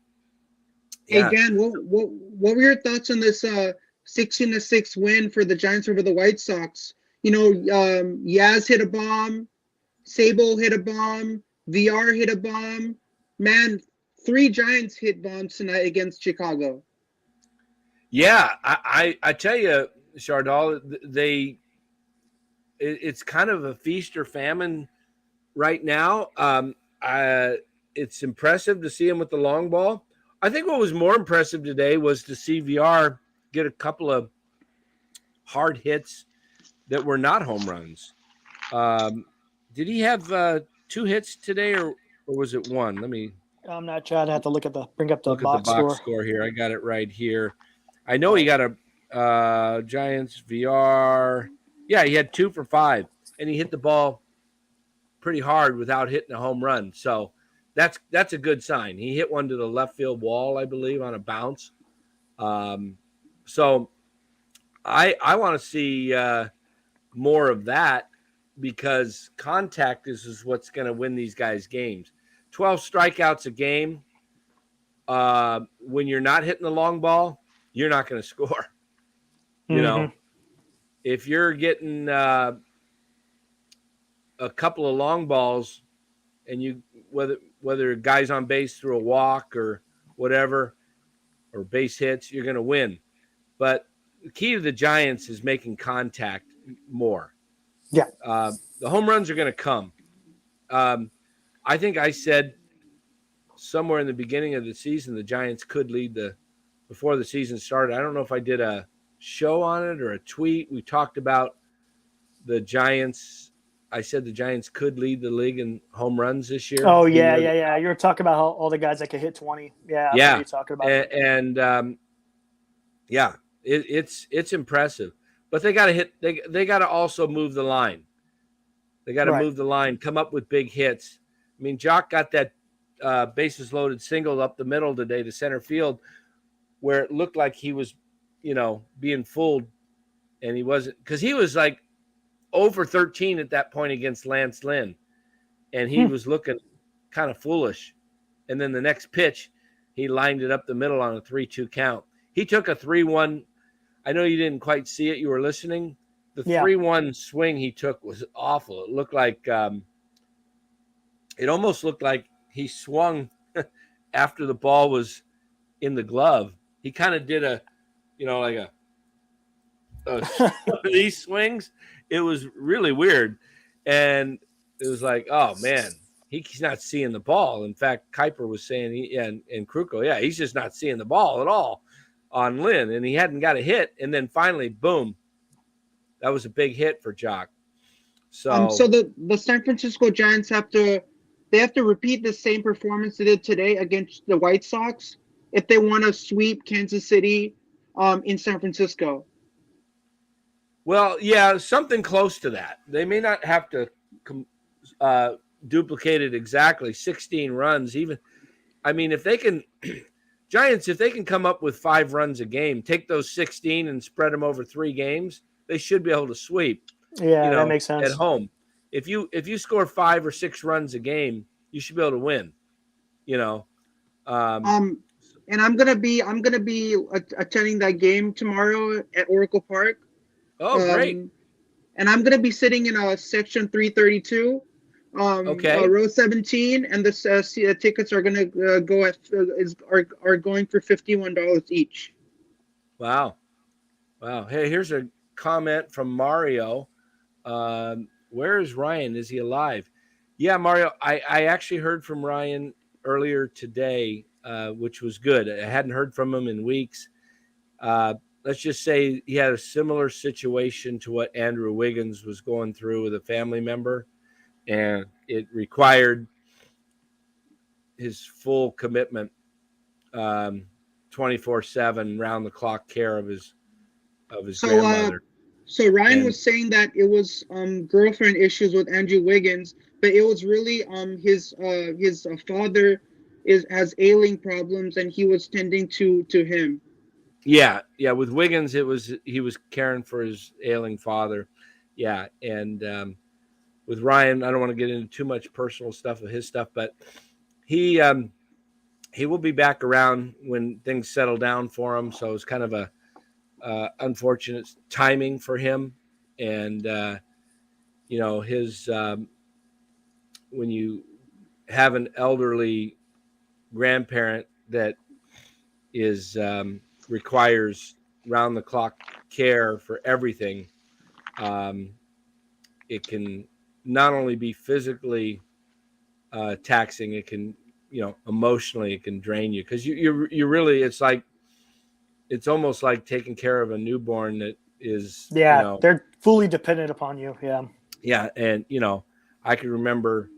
yeah. Hey Dan, what were your thoughts on this 16-6 win for the Giants over the White Sox? Yaz hit a bomb, Sable hit a bomb, VR hit a bomb. Man, 3 Giants hit bombs tonight against Chicago. Yeah, I tell you, Chardal, it's kind of a feast or famine right now. It's impressive to see him with the long ball. I think what was more impressive today was to see VR get a couple of hard hits that were not home runs. Did he have 2 hits today, or was it 1? I'm not sure. I'd have to bring up the box score here. I got it right here. I know he got a Giants VR. Yeah, he had 2 for 5, and he hit the ball pretty hard without hitting a home run. So that's a good sign. He hit one to the left field wall, I believe, on a bounce. So I want to see more of that, because contact is what's going to win these guys games. 12 strikeouts a game. When you're not hitting the long ball, you're not going to score. If you're getting a couple of long balls, and whether guys on base through a walk or whatever, or base hits, you're going to win. But the key to the Giants is making contact more. Yeah. The home runs are going to come. I think I said somewhere in the beginning of the season the Giants could lead before the season started. I don't know if I did a show on it or a tweet. We talked about the Giants. I said the Giants could lead the league in home runs this year. Oh, yeah. You were talking about all the guys that could hit 20. Yeah. Yeah. You're talking about. It's impressive. But they got to hit. They got to also move the line. They got to move the line, come up with big hits. I mean, Jock got that bases loaded single up the middle today to center field, where it looked like he was, being fooled, and he wasn't, because he was like 0 for 13 at that point against Lance Lynn, and he was looking kind of foolish. And then the next pitch, he lined it up the middle on a 3-2 count. He took a 3-1. I know you didn't quite see it. You were listening. The 3-1 swing he took was awful. It looked like it almost looked like he swung after the ball was in the glove. He kind of did these swings. It was really weird, and it was like, oh man, he's not seeing the ball. In fact, Kuiper was saying and Kruko, he's just not seeing the ball at all on Lynn, and he hadn't got a hit, and then finally, boom. That was a big hit for Jock. So the San Francisco Giants have to repeat the same performance they did today against the White Sox if they want to sweep Kansas City in San Francisco. Well, yeah, something close to that. They may not have to duplicate it exactly, 16 runs even. I mean, if they can Giants, if they can come up with 5 runs a game, take those 16 and spread them over 3 games, they should be able to sweep. Yeah, that makes sense. At home. If you score 5 or 6 runs a game, you should be able to win. And I'm gonna be attending that game tomorrow at Oracle Park. Oh, great! And I'm gonna be sitting in section 332, row 17, and the tickets are gonna are going for $51 each. Wow. Hey, here's a comment from Mario. Where is Ryan? Is he alive? Yeah, Mario, I actually heard from Ryan earlier today. which was good. I hadn't heard from him in weeks. Let's just say he had a similar situation to what Andrew Wiggins was going through with a family member, and it required his full commitment, 24/7, round the clock care of his grandmother. So Ryan was saying that it was girlfriend issues with Andrew Wiggins, but it was really his father has ailing problems, and he was tending to him. Yeah. With Wiggins, he was caring for his ailing father. Yeah, and with Ryan, I don't want to get into too much personal stuff of his stuff, but he will be back around when things settle down for him. So it's kind of a unfortunate timing for him, and his when you have an elderly grandparent that is requires round the clock care for everything, it can not only be physically taxing, it can emotionally it can drain you, because you really, it's almost like taking care of a newborn that is they're fully dependent upon you. And I can remember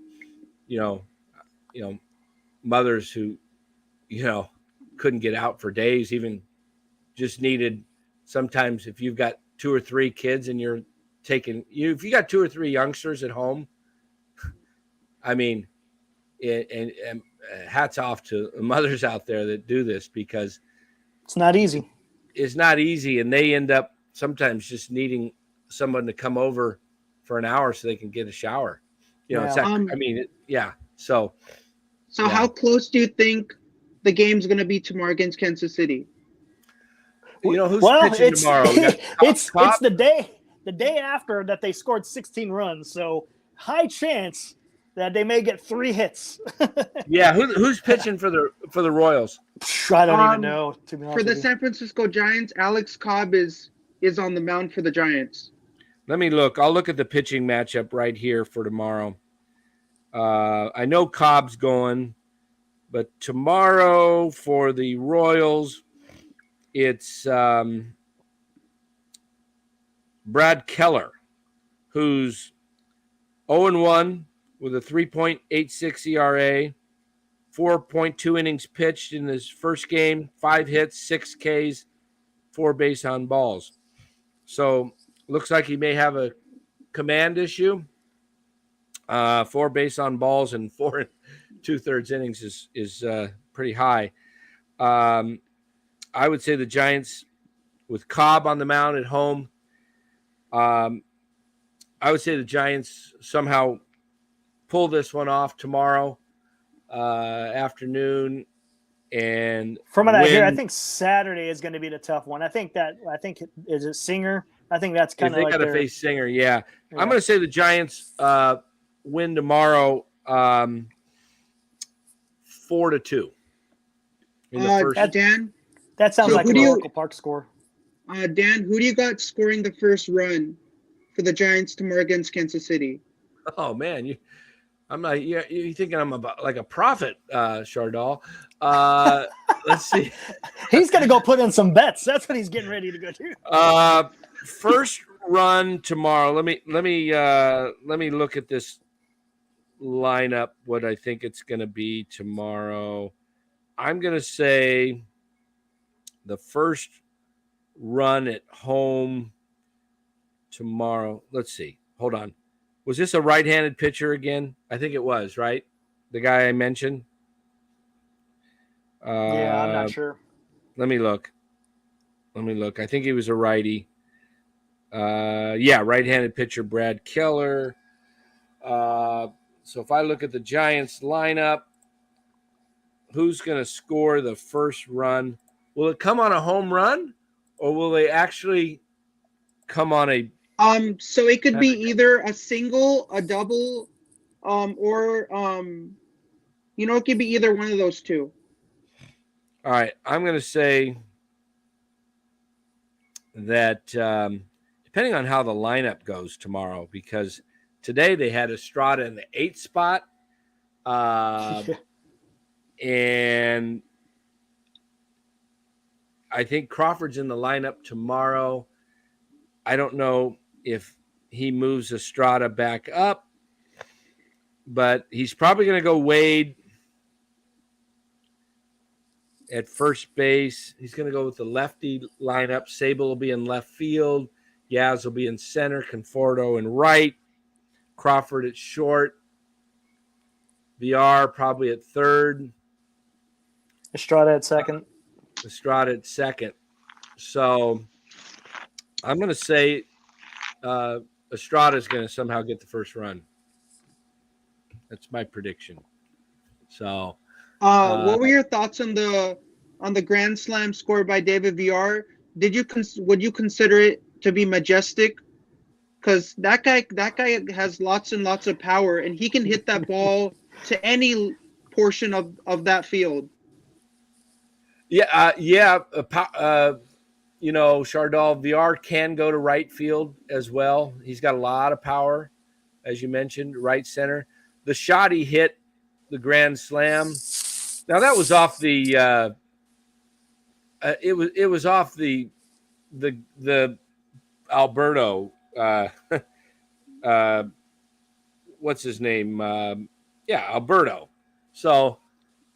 mothers who couldn't get out for days, even just needed, sometimes if you've got 2 or 3 kids and if you got 2 or 3 youngsters at home, I mean, and hats off to mothers out there that do this, because it's not easy. It's not easy, and they end up sometimes just needing someone to come over for an hour so they can get a shower. It's that, So how close do you think the game's going to be tomorrow against Kansas City? Who's pitching tomorrow? It's the day after that they scored 16 runs, so high chance that they may get 3 hits. Yeah, who's pitching for the Royals? I don't even know. To be honest, for the San Francisco Giants, Alex Cobb is on the mound for the Giants. Let me look. I'll look at the pitching matchup right here for tomorrow. I know Cobb's going, but tomorrow for the Royals, it's Brad Keller, who's 0-1 with a 3.86 ERA, 4.2 innings pitched in his first game, 5 hits, 6 Ks, 4 base on balls. So looks like he may have a command issue. 4 base on balls and 4 2/3 innings is pretty high. I would say the Giants, with Cobb on the mound at home, I would say the Giants somehow pull this one off tomorrow afternoon. And from what I hear, I think Saturday is going to be the tough one. I think is it Singer? I think that's kind of like they got to face Singer. Yeah. I'm going to say the Giants win tomorrow 4-2. In the first. Dan, that sounds like an Oracle Park score. Dan, who do you got scoring the first run for the Giants tomorrow against Kansas City? Oh man, I'm not. You're thinking I'm about like a prophet, Chardal. Let's see. He's gonna go put in some bets. That's what he's getting ready to go do. First run tomorrow. Let me look at this lineup. What I think it's gonna be tomorrow. I'm gonna say the first run at home tomorrow. Let's see. Hold on. Was this a right-handed pitcher again? I think it was, right? The guy I mentioned. Yeah, I'm not sure. Let me look. I think he was a righty. Right-handed pitcher Brad Keller. So if I look at the Giants lineup, who's going to score the first run? Will it come on a home run, or will they actually come on a? So it could be either a single, a double, or it could be either one of those two. All right, I'm going to say that depending on how the lineup goes tomorrow, because today they had Estrada in the 8th spot, and I think Crawford's in the lineup tomorrow. I don't know if he moves Estrada back up, but he's probably going to go Wade at first base. He's going to go with the lefty lineup. Sable will be in left field. Yaz will be in center. Conforto in right. Crawford at short. VR probably at third. Estrada at second. Estrada at second. So I'm going to say Estrada is going to somehow get the first run. That's my prediction. So, what were your thoughts on the grand slam scored by David VR? Would you consider it to be majestic? Because that guy has lots and lots of power, and he can hit that ball to any portion of that field. Yeah. Chardal VR can go to right field as well. He's got a lot of power, as you mentioned, right center. The shot he hit, the grand slam. Now that was off the. It was off the Alberto. What's his name? Alberto. So,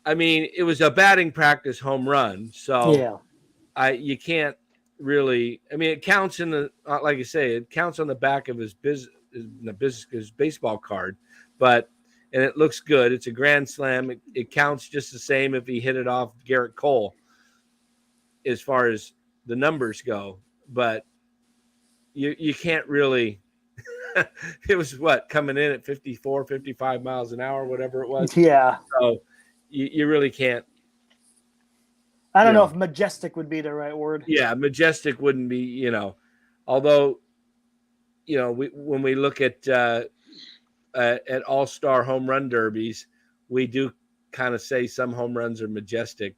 I mean, it was a batting practice home run. So, you can't really. I mean, it counts in the like you say, it counts on the back of his baseball card, and it looks good. It's a grand slam. It counts just the same if he hit it off Garrett Cole, as far as the numbers go. But you can't really. It was coming in at 54, 55 miles an hour, whatever it was. Yeah. So you really can't. I don't know if majestic would be the right word. Yeah, majestic wouldn't be, although, when we look at all-star home run derbies, we do kind of say some home runs are majestic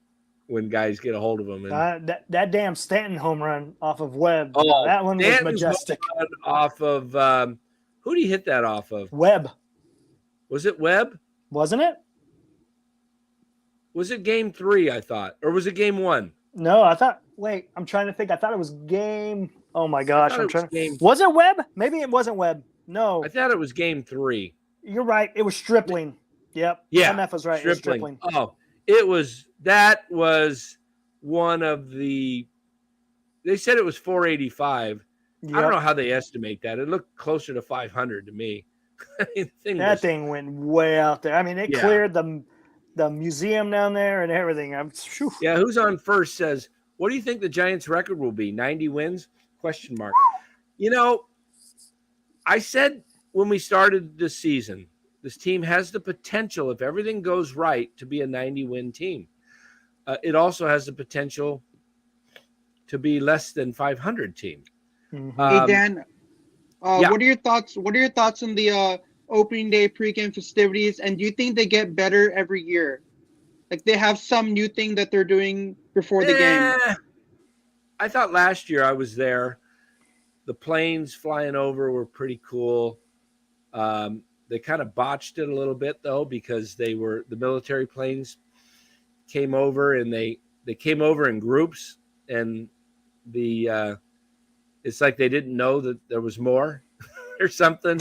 when guys get a hold of them. And that damn Stanton home run off of Webb. Oh, that one was majestic. Off of who did he hit that off of? Webb. Was it Webb? Wasn't it? Was it game 3, I thought? Or was it game 1? No, I thought. Wait, I'm trying to think. I thought it was game. Oh my gosh, I'm trying. Was it Webb? Maybe it wasn't Webb. No, I thought it was game 3. You're right. It was Stripling. Yep. Yeah, MF was right. Stripling. Oh, that was one of the. They said it was 485. Yep. I don't know how they estimate that. It looked closer to 500 to me. Thing went way out there. I mean, it cleared the museum down there and everything. Yeah, who's on first says, what do you think the Giants' record will be? 90 wins? ? I said when we started this season, this team has the potential, if everything goes right, to be a 90-win team. It also has the potential to be less than 500 team. Mm-hmm. Hey, Dan, what are your thoughts? What are your thoughts on the opening day pregame festivities? And do you think they get better every year? Like they have some new thing that they're doing before the game? I thought last year I was there. The planes flying over were pretty cool. They kind of botched it a little bit though, because the military planes came over and they came over in groups, and it's like they didn't know that there was more or something.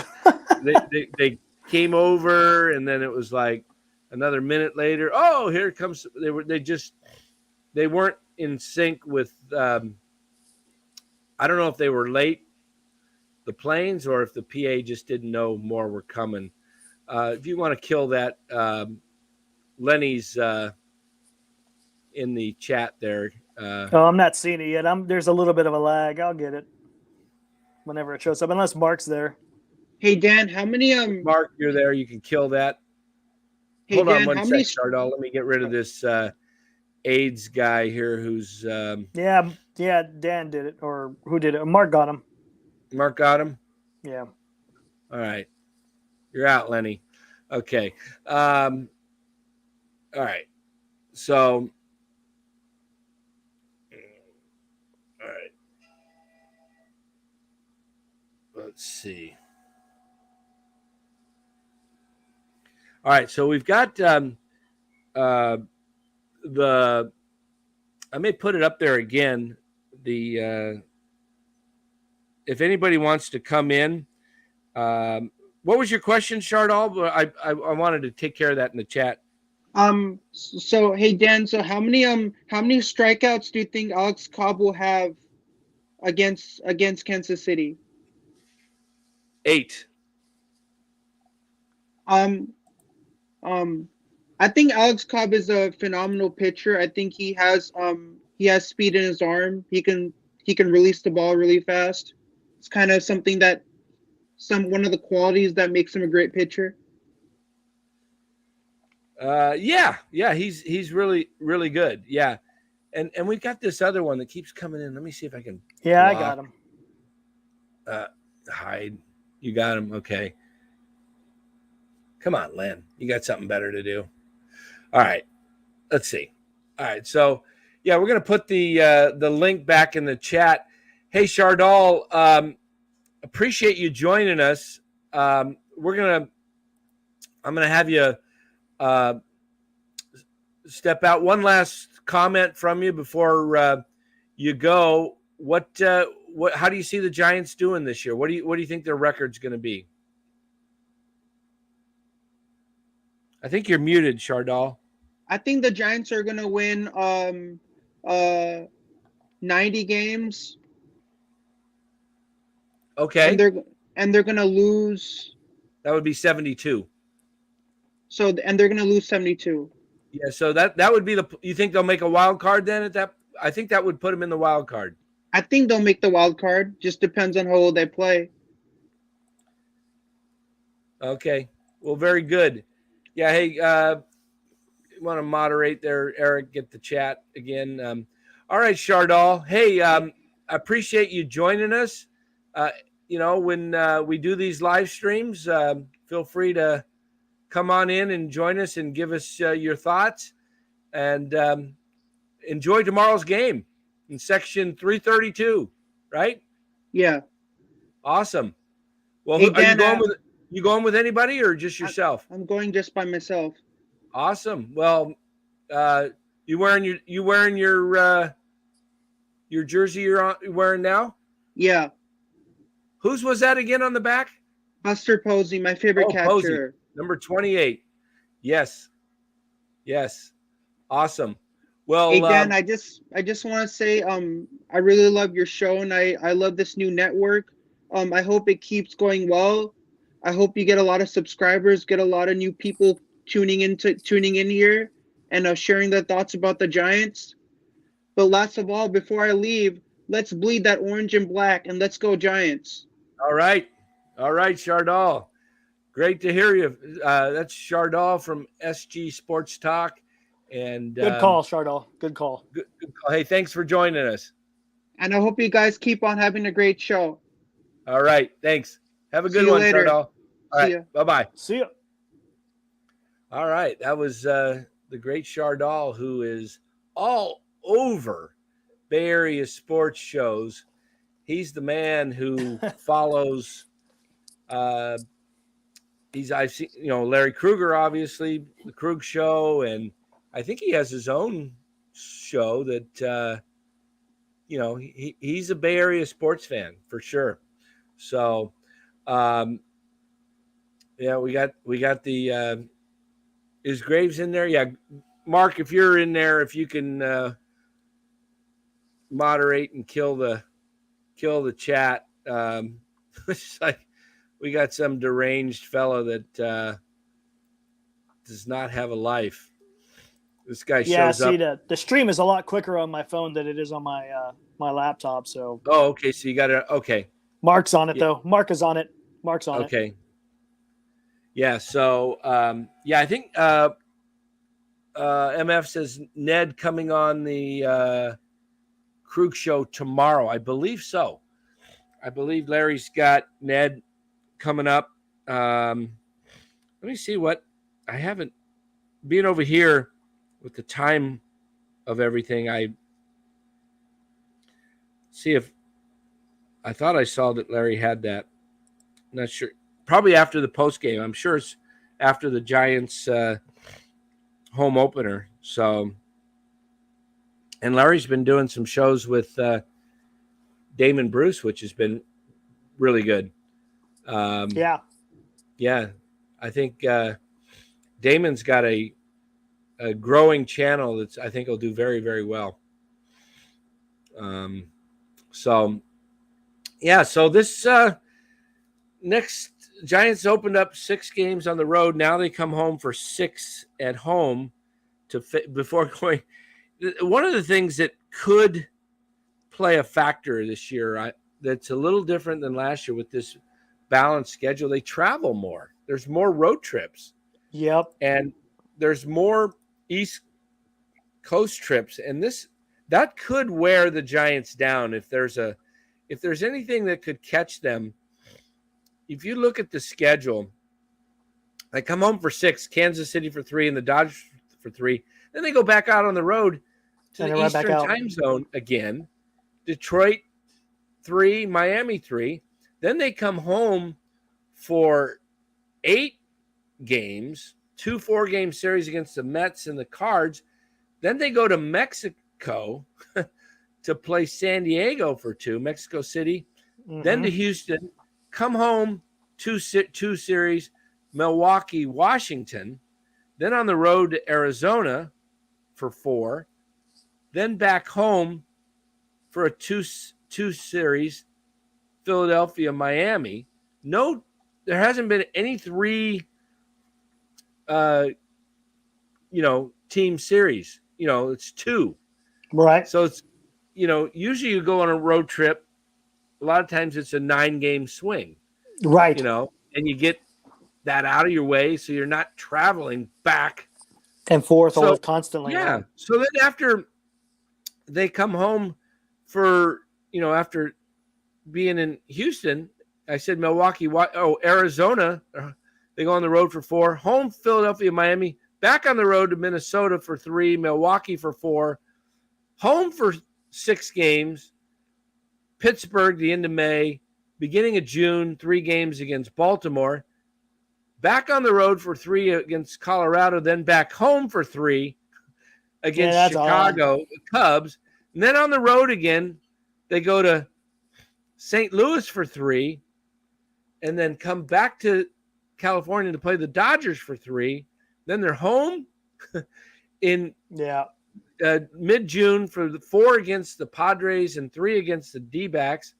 they came over, and then it was like another minute later, oh, here comes. They weren't in sync with. I don't know if they were late, the planes, or if the PA just didn't know more were coming. If you want to kill that, Lenny's in the chat there. I'm not seeing it yet. There's a little bit of a lag. I'll get it whenever it shows up, unless Mark's there. Hey Dan, how many Mark, you're there. You can kill that. Hey, Hold Dan, on one sec, Chardal. Let me get rid of this AIDS guy here who's Dan did it, or who did it? Mark got him. Mark got him? Yeah. All right. You're out, Lenny. Okay. All right. So all right. Let's see. All right, so we've got the I may put it up there again. The if anybody wants to come in, what was your question, Shardal? I wanted to take care of that in the chat. So hey Dan, so how many strikeouts do you think Alex Cobb will have against Kansas City? 8. I think Alex Cobb is a phenomenal pitcher. I think he has speed in his arm. He can release the ball really fast. It's kind of something that one of the qualities that makes him a great pitcher. Yeah, he's really, really good. Yeah. And we've got this other one that keeps coming in. Let me see if I can. Yeah, I got him. Hide. You got him. Okay. Come on, Len. You got something better to do. All right. Let's see. All right. So, yeah, we're going to put the link back in the chat. Hey, Shardal, appreciate you joining us. I'm going to have you step out. One last comment from you before you go. How do you see the Giants doing this year? What do you think their record's going to be? I think you're muted, Shardal. I think the Giants are going to win 90 games. Okay. And they're going to lose. That would be 72. So they're going to lose 72. Yeah, so that would be you think they'll make a wild card then at that? I think that would put them in the wild card. I think they'll make the wild card. Just depends on how well they play. Okay. Well, very good. Yeah, hey, you want to moderate there, Eric, get the chat again. All right, Shardal. Hey, I appreciate you joining us. When we do these live streams, feel free to come on in and join us and give us your thoughts. And enjoy tomorrow's game in section 332, right? Yeah. Awesome. Well, hey, Dan, are you going with anybody or just yourself? I'm going just by myself. Awesome. Well, you wearing your jersey you're wearing now? Yeah. Whose was that again on the back? Buster Posey, my favorite catcher. Posey, number 28. Yes. Awesome. Well, hey Dan, I just want to say I really love your show and I love this new network. I hope it keeps going well. I hope you get a lot of subscribers, get a lot of new people tuning in here and sharing their thoughts about the Giants. But last of all, before I leave, let's bleed that orange and black and let's go Giants. All right, Shardal. Great to hear you. That's Shardal from SG Sports Talk. And good call, Shardal. Good call. Good call. Hey, thanks for joining us. And I hope you guys keep on having a great show. All right, thanks. Have a good one, Shardal. All right, bye-bye. See ya. All right, that was the great Shardal, who is all over Bay Area sports shows. He's the man who follows. I've seen, Larry Krueger, obviously, the Krug Show, and I think he has his own show that, he's a Bay Area sports fan for sure. So, we got the is Graves in there? Yeah, Mark, if you're in there, if you can moderate and kill the chat. It's like we got some deranged fellow that does not have a life. This guy shows up. Yeah, the stream is a lot quicker on my phone than it is on my my laptop. So. Oh, okay. So you got it. Okay. Mark's on it though. Mark is on it. Mark's on it. Okay. Yeah. So I think MF says Ned coming on the Krug Show tomorrow. I believe so. I believe Larry's got Ned coming up. Let me see what I haven't been over here with the time of everything. I see if I thought I saw that Larry had that. I'm not sure. Probably after the post game. I'm sure it's after the Giants home opener. So And Larry's been doing some shows with Damon Bruce, which has been really good. Yeah. I think Damon's got a growing channel that's I think will do very, very well. So this next Giants opened up 6 games on the road. Now they come home for 6 at home before going. One of the things that could play a factor this year that's a little different than last year with this balanced schedule, they travel more. There's more road trips. Yep. And there's more East Coast trips. And that could wear the Giants down if there's anything that could catch them. If you look at the schedule, they come home for 6, Kansas City for 3, and the Dodgers for 3. Then they go back out on the road to the Eastern time zone again. Detroit 3, Miami 3. Then they come home for 8 games, 2 4-game series against the Mets and the Cards. Then they go to Mexico to play San Diego for 2, Mexico City. Mm-hmm. Then to Houston, come home, 2 series, Milwaukee, Washington. Then on the road to Arizona for 4. Then back home for a 2 series, Philadelphia, Miami. No, there hasn't been any 3 team series. It's 2. Right. So it's, usually you go on a road trip. A lot of times it's a 9-game swing. Right. And you get that out of your way so you're not traveling back and forth all constantly. Yeah. Right? So then after they come home for, after being in Houston, I said Milwaukee, Arizona, they go on the road for 4, home Philadelphia, Miami, back on the road to Minnesota for 3, Milwaukee for 4, home for 6 games, Pittsburgh the end of May, beginning of June, 3 games against Baltimore, back on the road for 3 against Colorado, then back home for 3 against Chicago Cubs, and then on the road again, they go to St. Louis for 3, and then come back to California to play the Dodgers for 3. Then they're home in mid-June for the 4 against the Padres and 3 against the D-backs.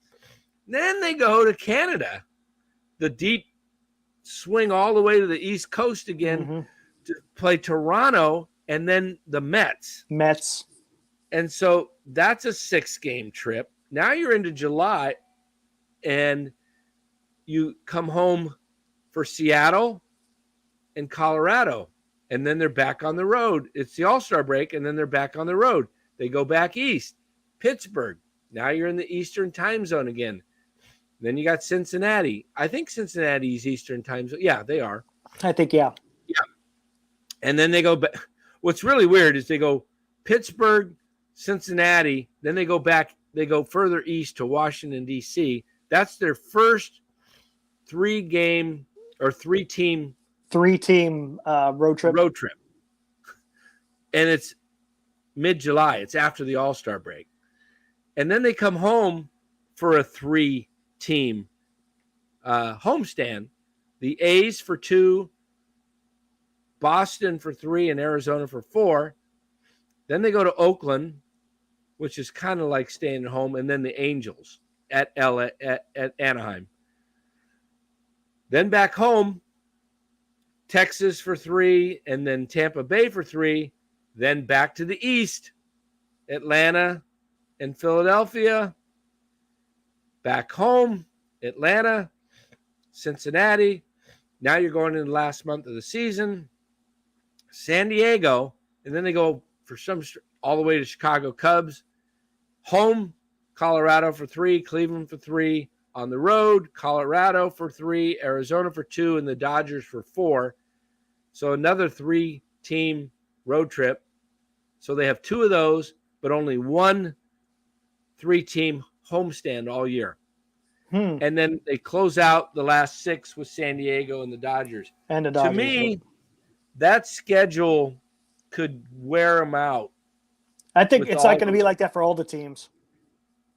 Then they go to Canada, the deep swing all the way to the East Coast again to play Toronto and then the Mets. And so that's a 6-game trip. Now you're into July and you come home for Seattle and Colorado, and then they're back on the road. It's the All-Star break, and then they're back on the road. They go back east, Pittsburgh. Now you're in the Eastern time zone again. Then you got Cincinnati. I think Cincinnati's Eastern time zone. Yeah, they are. I think, yeah. Yeah. And then they go back. What's really weird is they go Pittsburgh, Cincinnati, then they go back. They go further east to Washington, D.C. That's their first 3-game or 3-team road trip. And it's mid-July. It's after the All-Star break. And then they come home for a 3-team homestand. The A's for 2, Boston for 3, and Arizona for 4. Then they go to Oakland, which is kind of like staying at home, and then the Angels at Anaheim. Then back home, Texas for 3, and then Tampa Bay for 3. Then back to the East, Atlanta and Philadelphia. Back home, Atlanta, Cincinnati. Now you're going into the last month of the season. San Diego, and then they go for all the way to Chicago Cubs. Home, Colorado for 3, Cleveland for 3. On the road, Colorado for 3, Arizona for 2, and the Dodgers for 4. So another 3-team road trip. So they have 2 of those, but only 1 3-team homestand all year. And then they close out the last 6 with San Diego and the Dodgers. To me, that schedule could wear them out I think it's not going to be like that for all the teams.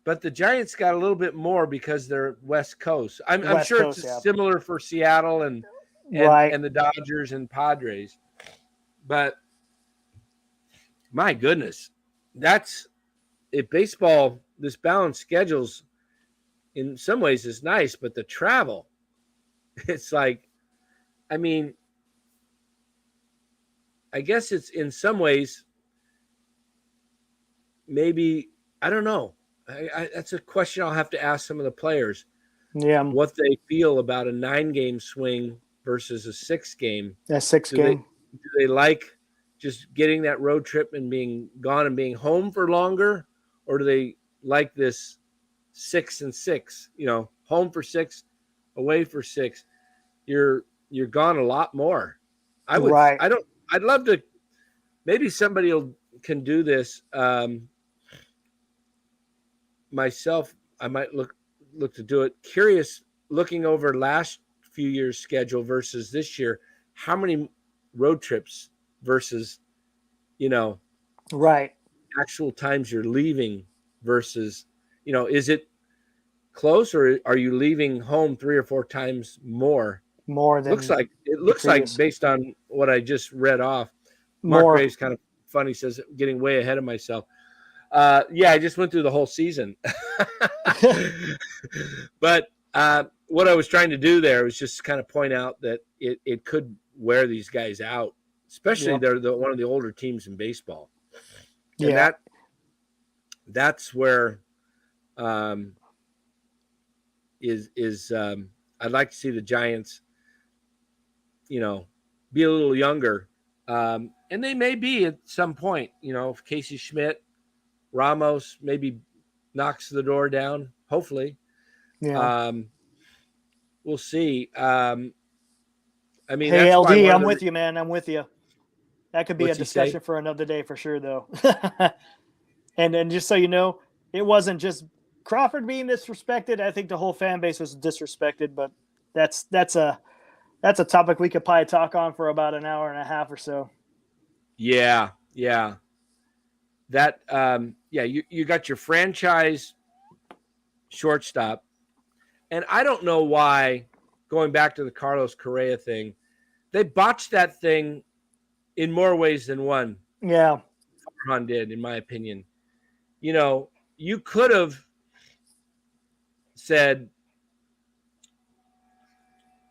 But the Giants got a little bit more because they're West Coast. I'm sure Coast, it's similar for Seattle and the Dodgers and Padres. But my goodness, baseball, this balanced schedules in some ways is nice, but the travel, it's like, I mean, I guess it's in some ways, maybe, I don't know. That's a question I'll have to ask some of the players. Yeah. What they feel about a 9-game swing versus a 6-game. A 6-game. Do they like just getting that road trip and being gone and being home for longer? Or do they like this 6 and 6, home for 6, away for 6? You're gone a lot more. I'd love to, maybe somebody can do this. Myself, I might look to do it. Curious, looking over last few years' schedule versus this year, how many road trips versus, actual times you're leaving versus, is it close, or are you leaving home 3 or 4 times more? More than it looks like based on what I just read off. Mark Graves kind of funny says, getting way ahead of myself. I just went through the whole season. But what I was trying to do there was just kind of point out that it could wear these guys out, especially they're one of the older teams in baseball. And that's where I'd like to see the Giants, be a little younger. And they may be at some point, if Casey Schmidt, Ramos maybe knocks the door down, hopefully. Yeah. We'll see. Hey, LD, I'm with you, man. I'm with you. That could be a discussion for another day for sure, though. And just so you know, it wasn't just Crawford being disrespected. I think the whole fan base was disrespected, but that's a topic we could probably talk on for about an hour and a half or so. Yeah. That you got your franchise shortstop, and I don't know why, going back to the Carlos Correa thing, they botched that thing in more ways than one. Yeah, Farhan did, in my opinion. You could have said,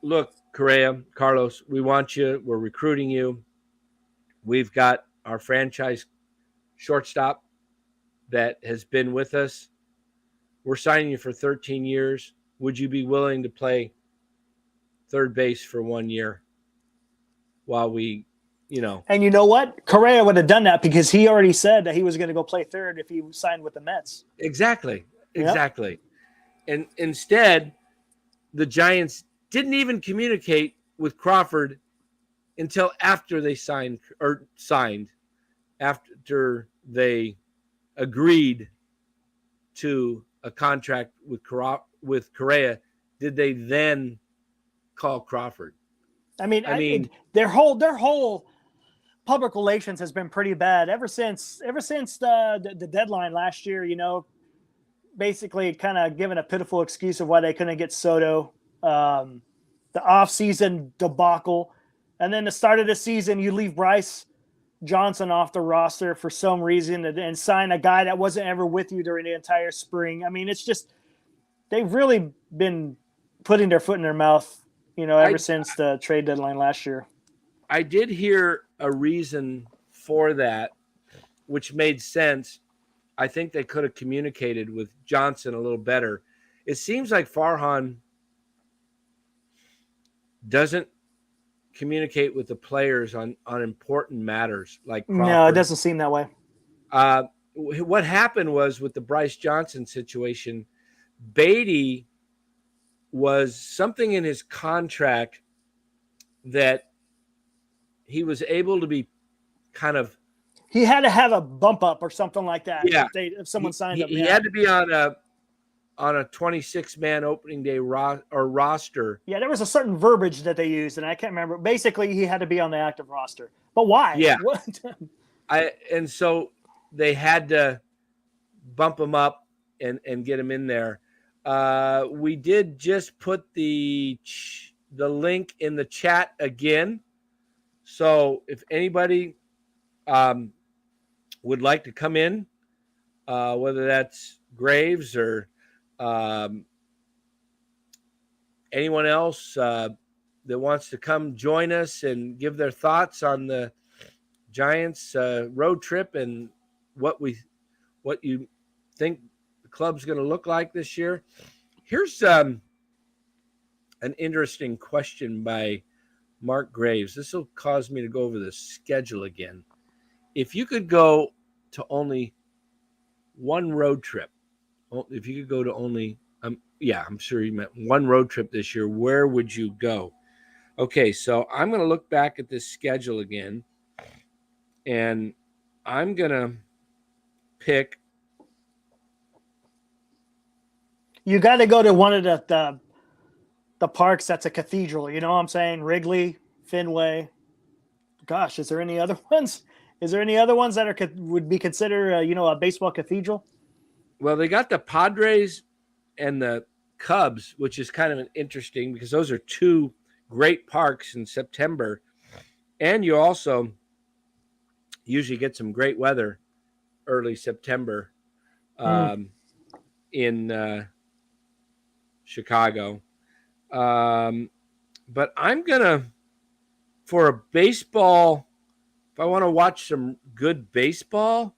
look, Correa, Carlos, we want you. We're recruiting you. We've got our franchise shortstop that has been with us. We're signing you for 13 years. Would you be willing to play third base for 1 year while we, And you know what? Correa would have done that because he already said that he was going to go play third if he signed with the Mets. Exactly. And instead, the Giants didn't even communicate with Crawford until after they signed after they agreed to a contract with Correa. Did they then call Crawford? I mean, their whole public relations has been pretty bad ever since the deadline last year. Basically kind of giving a pitiful excuse of why they couldn't get Soto. The offseason debacle, and then the start of the season, you leave Bryce Johnson off the roster for some reason and sign a guy that wasn't ever with you during the entire spring. I mean, it's just they've really been putting their foot in their mouth, ever since the trade deadline last year. I did hear a reason for that, which made sense. I think they could have communicated with Johnson a little better. It seems like Farhan doesn't communicate with the players on important matters like Crawford. No, it doesn't seem that way. What happened was with the Bryce Johnson situation, Beatty was something in his contract that he was able to be kind of. He had to have a bump up or something like that. Yeah, if someone signed him, he had to be on a 26-man opening day roster. Yeah, there was a certain verbiage that they used, and I can't remember. Basically, he had to be on the active roster. But why? Yeah. What? And so they had to bump him up and get him in there. We did just put the link in the chat again. So if anybody would like to come in, whether that's Graves or anyone else that wants to come join us and give their thoughts on the Giants road trip and what you think the club's going to look like this year. Here's an interesting question by Mark Graves. This will cause me to go over the schedule again. If you could go to only one road trip, if you could go to only, I'm sure you meant one road trip this year, where would you go? Okay, so I'm going to look back at this schedule again, and I'm going to pick. You got to go to one of the parks that's a cathedral. You know what I'm saying? Wrigley, Fenway. Gosh, is there any other ones? Is there any other ones that would be considered, a baseball cathedral? Well, they got the Padres and the Cubs, which is kind of interesting because those are two great parks in September. And you also usually get some great weather early September in Chicago. But I'm going to, for a baseball, if I want to watch some good baseball,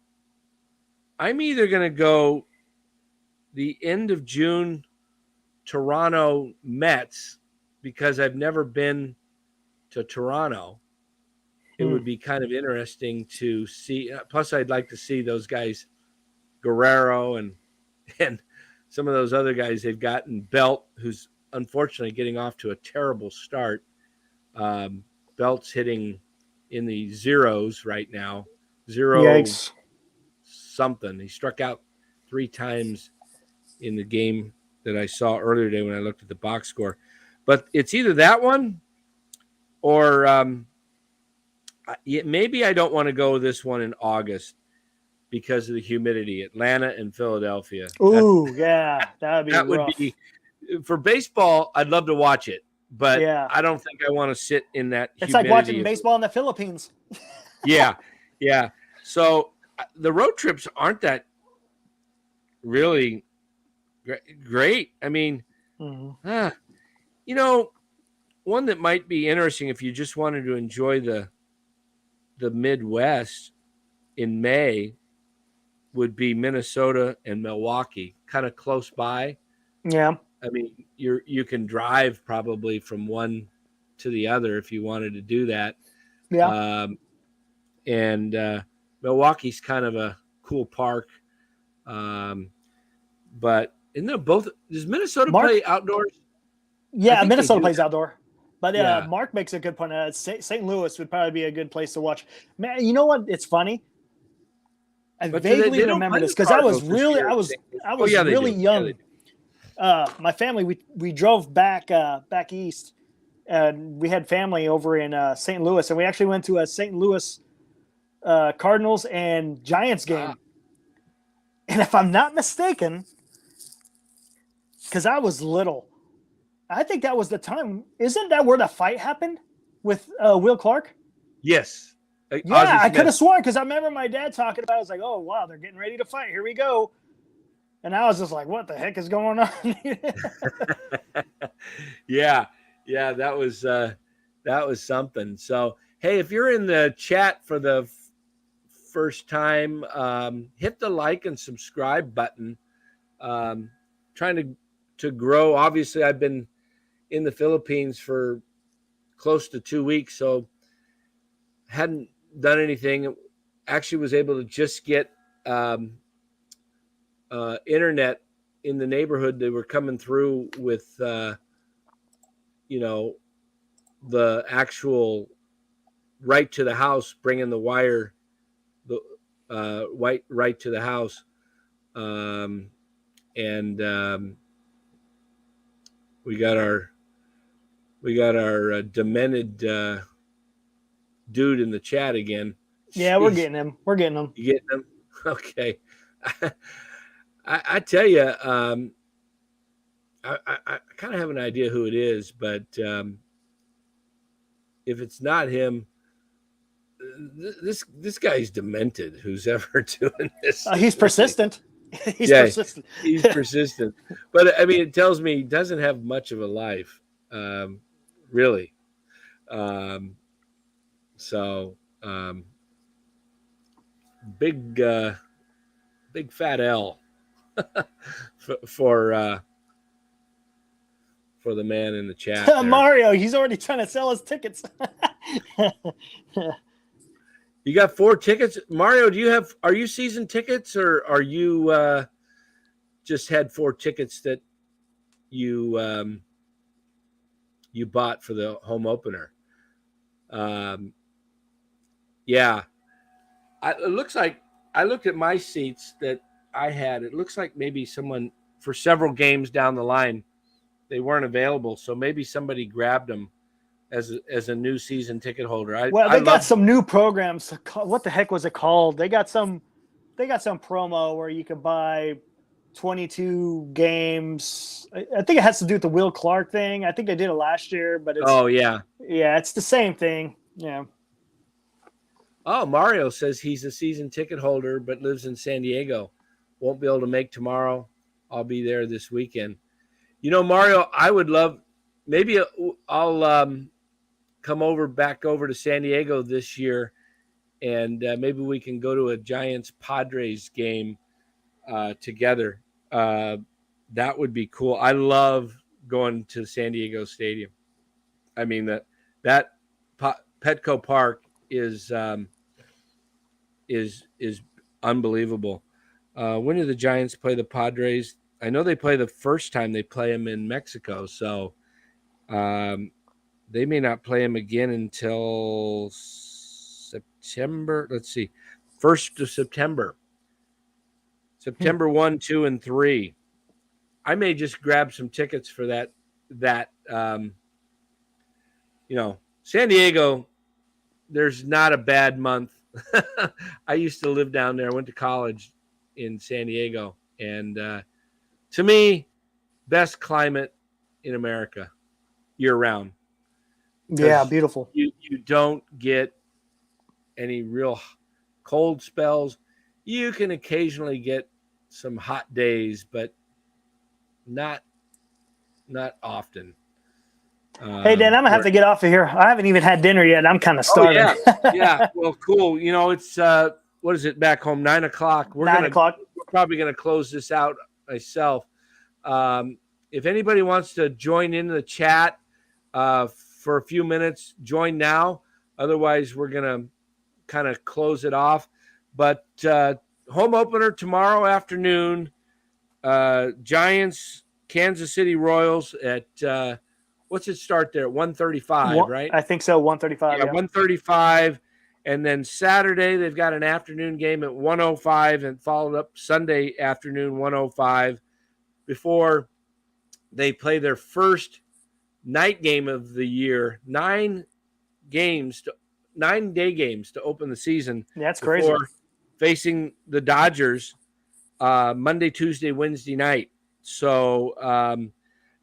I'm either going to go the end of June Toronto Mets because I've never been to Toronto. It would be kind of interesting to see. Plus, I'd like to see those guys, Guerrero and some of those other guys they've gotten. Belt, who's unfortunately getting off to a terrible start. Belt's hitting in the zeros right now. Yikes. Something. He struck out 3 times in the game that I saw earlier today when I looked at the box score. But it's either that one or maybe I don't want to go this one in August because of the humidity. Atlanta and Philadelphia. Ooh, yeah, that rough. Would be for baseball. I'd love to watch it, but I don't think I want to sit in that. It's like watching baseball in the Philippines. Yeah. So the road trips aren't that really great. I mean, one that might be interesting if you just wanted to enjoy the Midwest in May would be Minnesota and Milwaukee, kind of close by. Yeah. I mean, you can drive probably from one to the other if you wanted to do that. Yeah. And Milwaukee's kind of a cool park. But isn't there both? Does Minnesota play outdoors? Yeah, Minnesota plays outdoor. But Mark makes a good point. St. Louis would probably be a good place to watch. Man, you know what? It's funny. I vaguely remember this because I was really young. My family, we drove back east, and we had family over in St. Louis, and we actually went to a St. Louis Cardinals and Giants game. And if I'm not mistaken, because I was little, I think that was the time. Isn't that where the fight happened with Will Clark? Yes. Yeah, I could have sworn because I remember my dad talking about it. I was like, oh, wow, they're getting ready to fight. Here we go. And I was just like, what the heck is going on? Yeah, that was something. So, hey, if you're in the chat for the first time, hit the like and subscribe button. Trying to grow. Obviously, I've been in the Philippines for close to 2 weeks, so hadn't done anything. Actually was able to just get internet in the neighborhood. They were coming through with the actual right to the house, bringing the wire right to the house. And we got our demented dude in the chat again. Yeah, we're getting him. You getting him? Okay. I tell you, I kind of have an idea who it is, but if it's not him, this guy's demented. Who's ever doing this? He's persistent. He's yeah, persistent. he's persistent. But I mean, it tells me he doesn't have much of a life, really. So big fat L for the man in the chat. Mario, he's already trying to sell his tickets. You got 4 tickets, Mario. Are you season tickets, or are you just had 4 tickets that you you bought for the home opener? Yeah, it looks like I looked at my seats that I had. It looks like maybe someone for several games down the line they weren't available, so maybe somebody grabbed them as a new season ticket holder. They got some new programs. What the heck was it called? They got some promo where you could buy 22 games. I think it has to do with the Will Clark thing. I think they did it last year, but it's it's the same thing. Yeah. Oh, Mario says he's a season ticket holder but lives in San Diego. Won't be able to make tomorrow. I'll be there this weekend. You know, Mario, I would love, maybe I'll come back over to San Diego this year, and maybe we can go to a Giants-Padres game together. That would be cool. I love going to San Diego Stadium. I mean, that Petco Park is unbelievable. When do the Giants play the Padres? I know they play the first time they play them in Mexico, so they may not play them again until September. Let's see, 1st of September. September 1, 2, and 3. I may just grab some tickets for that. San Diego, there's not a bad month. I used to live down there. I went to college in San Diego, and to me, best climate in America year round. Yeah, beautiful. You don't get any real cold spells. You can occasionally get some hot days, but not often. Hey, Dan, I'm going to have to get off of here. I haven't even had dinner yet. I'm kind of starving. Oh, yeah. Well, cool. You know, it's, what is it back home? 9 o'clock. 9 o'clock. We're probably going to close this out myself. If anybody wants to join in the chat for a few minutes, join now. Otherwise, we're going to kind of close it off. But home opener tomorrow afternoon, Giants, Kansas City Royals at what's it start there? 1:35, right? I think so, 1:35. Yeah, 1:35. And then Saturday, they've got an afternoon game at 1:05 and followed up Sunday afternoon, 1:05, before they play their first night game of the year. 9 day games to open the season. That's crazy. Facing the Dodgers Monday, Tuesday, Wednesday night. So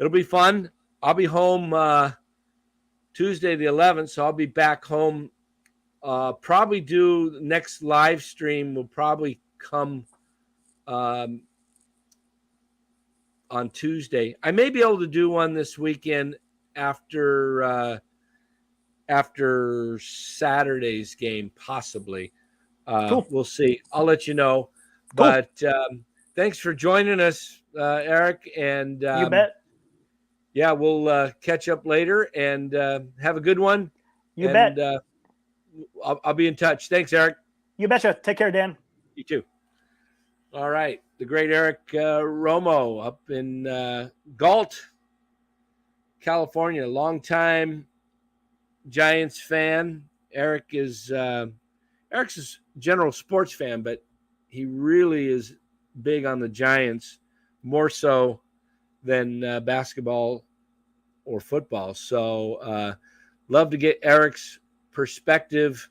it'll be fun. I'll be home Tuesday the 11th, so I'll be back home. Probably do the next live stream will probably come on Tuesday. I may be able to do one this weekend after Saturday's game, possibly. Cool. We'll see. I'll let you know. Cool. But thanks for joining us, Eric. And you bet. Yeah, we'll catch up later and have a good one. You bet. I'll be in touch. Thanks, Eric. You betcha. Take care, Dan. You too. All right. The great Eric Romo up in Galt, California. Longtime Giants fan. Eric's a general sports fan, but he really is big on the Giants, more so than basketball or football. So love to get Eric's perspective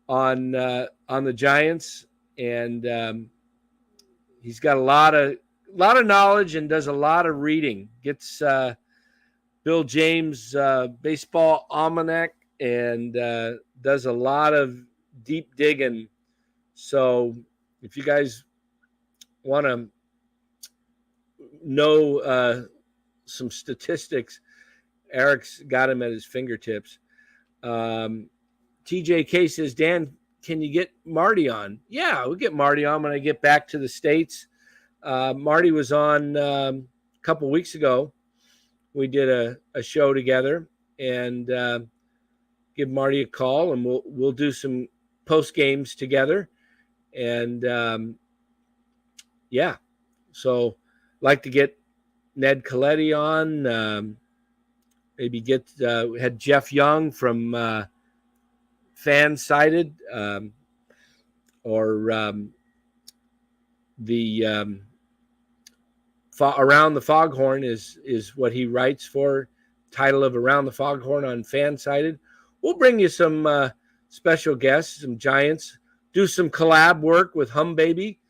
on the Giants and he's got a lot of knowledge and does a lot of reading. Gets Bill James baseball almanac and does a lot of deep digging. So if you guys want to know some statistics, Eric's got him at his fingertips. TJK says, Dan, can you get Marty on? Yeah, we'll get Marty on when I get back to the States. Marty was on a couple weeks ago. We did a show together, and give Marty a call, and we'll do some post games together. And yeah, so like to get Ned Coletti on. Maybe get had Jeff Young from Fansided, or the Around the Foghorn is what he writes for. Title of Around the Foghorn on Fansided. We'll bring you some special guests, some Giants. Do some collab work with Hum Baby.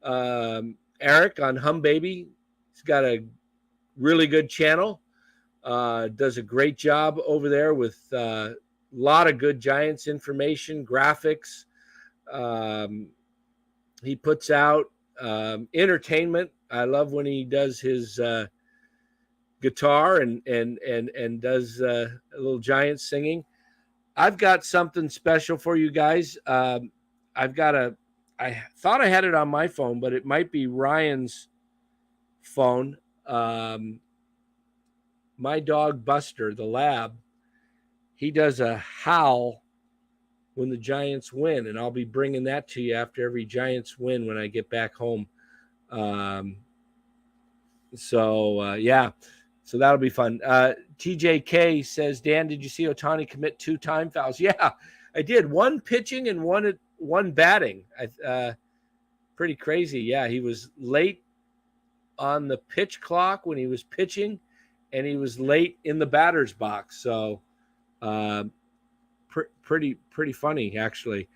Eric on Hum Baby. He's got a really good channel. Does a great job over there with a lot of good Giants information, graphics. He puts out entertainment. I love when he does his guitar and does a little Giants singing. I've got something special for you guys. I thought I had it on my phone, but it might be Ryan's phone. My dog Buster, the lab, he does a howl when the Giants win, and I'll be bringing that to you after every Giants win when I get back home. Yeah, so that'll be fun. TJK says, Dan, did you see Ohtani commit 2 time fouls? Yeah, I did. 1 pitching and one batting. Pretty crazy. Yeah, he was late on the pitch clock when he was pitching, and he was late in the batter's box. So pretty funny, actually.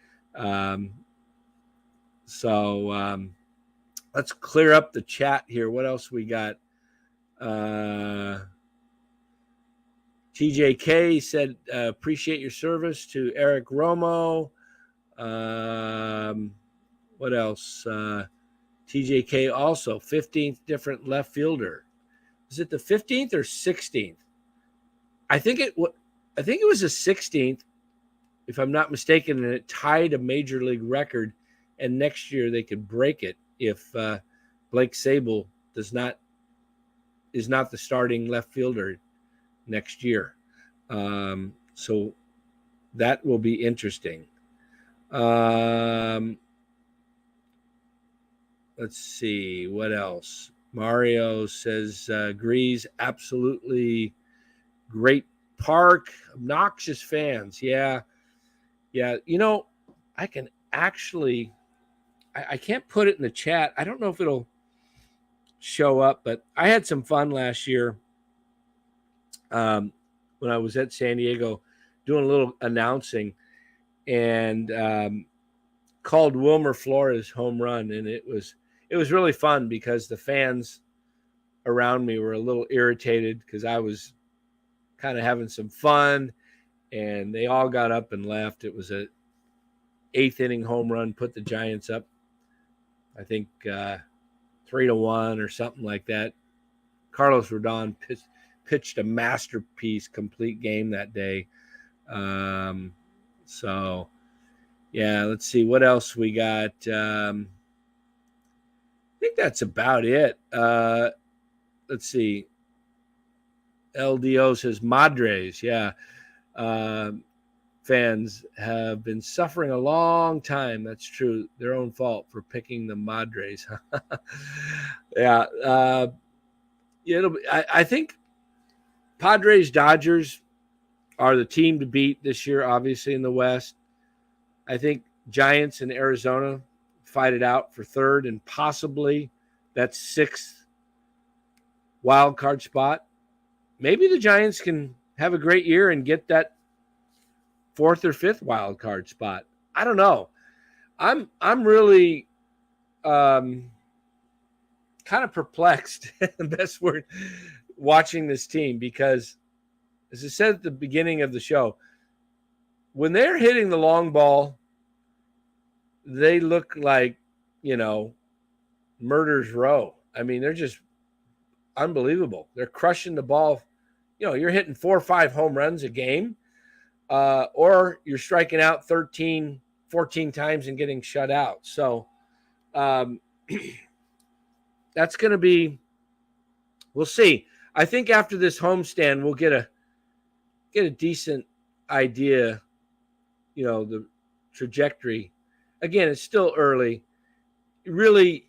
Let's clear up the chat here. What else we got? TJK said, appreciate your service to Eric Romo. What else? TJK also, 15th different left fielder. Is it the 15th or 16th? I think it was the 16th, if I'm not mistaken, and it tied a major league record. And next year they could break it if Blake Sabol is not the starting left fielder next year. So that will be interesting. Let's see what else. Mario says agrees, absolutely great park, obnoxious fans. Yeah. You know, I can actually, I can't put it in the chat. I don't know if it'll show up, but I had some fun last year when I was at San Diego doing a little announcing, and called Wilmer Flores home run, and it was really fun because the fans around me were a little irritated because I was kind of having some fun, and they all got up and left. It was a 8th inning home run, put the Giants up, I think 3-1 or something like that. Carlos Rodon pitched a masterpiece complete game that day. So yeah, let's see what else we got. I think that's about it. Let's see. LDO says Madres. Yeah. Fans have been suffering a long time. That's true. Their own fault for picking the Madres. Yeah. I think Padres Dodgers are the team to beat this year, obviously, in the West. I think Giants and Arizona fight it out for 3rd and possibly that 6th wild card spot. Maybe the Giants can have a great year and get that 4th or 5th wild card spot. I don't know. I'm really kind of perplexed, the best word, watching this team because, as I said at the beginning of the show, when they're hitting the long ball, they look like, murder's row. I mean, they're just unbelievable. They're crushing the ball. You're hitting 4 or 5 home runs a game, or you're striking out 13, 14 times and getting shut out. So that's going to be, we'll see. I think after this homestand, we'll get a decent idea, the trajectory. Again, it's still early. Really,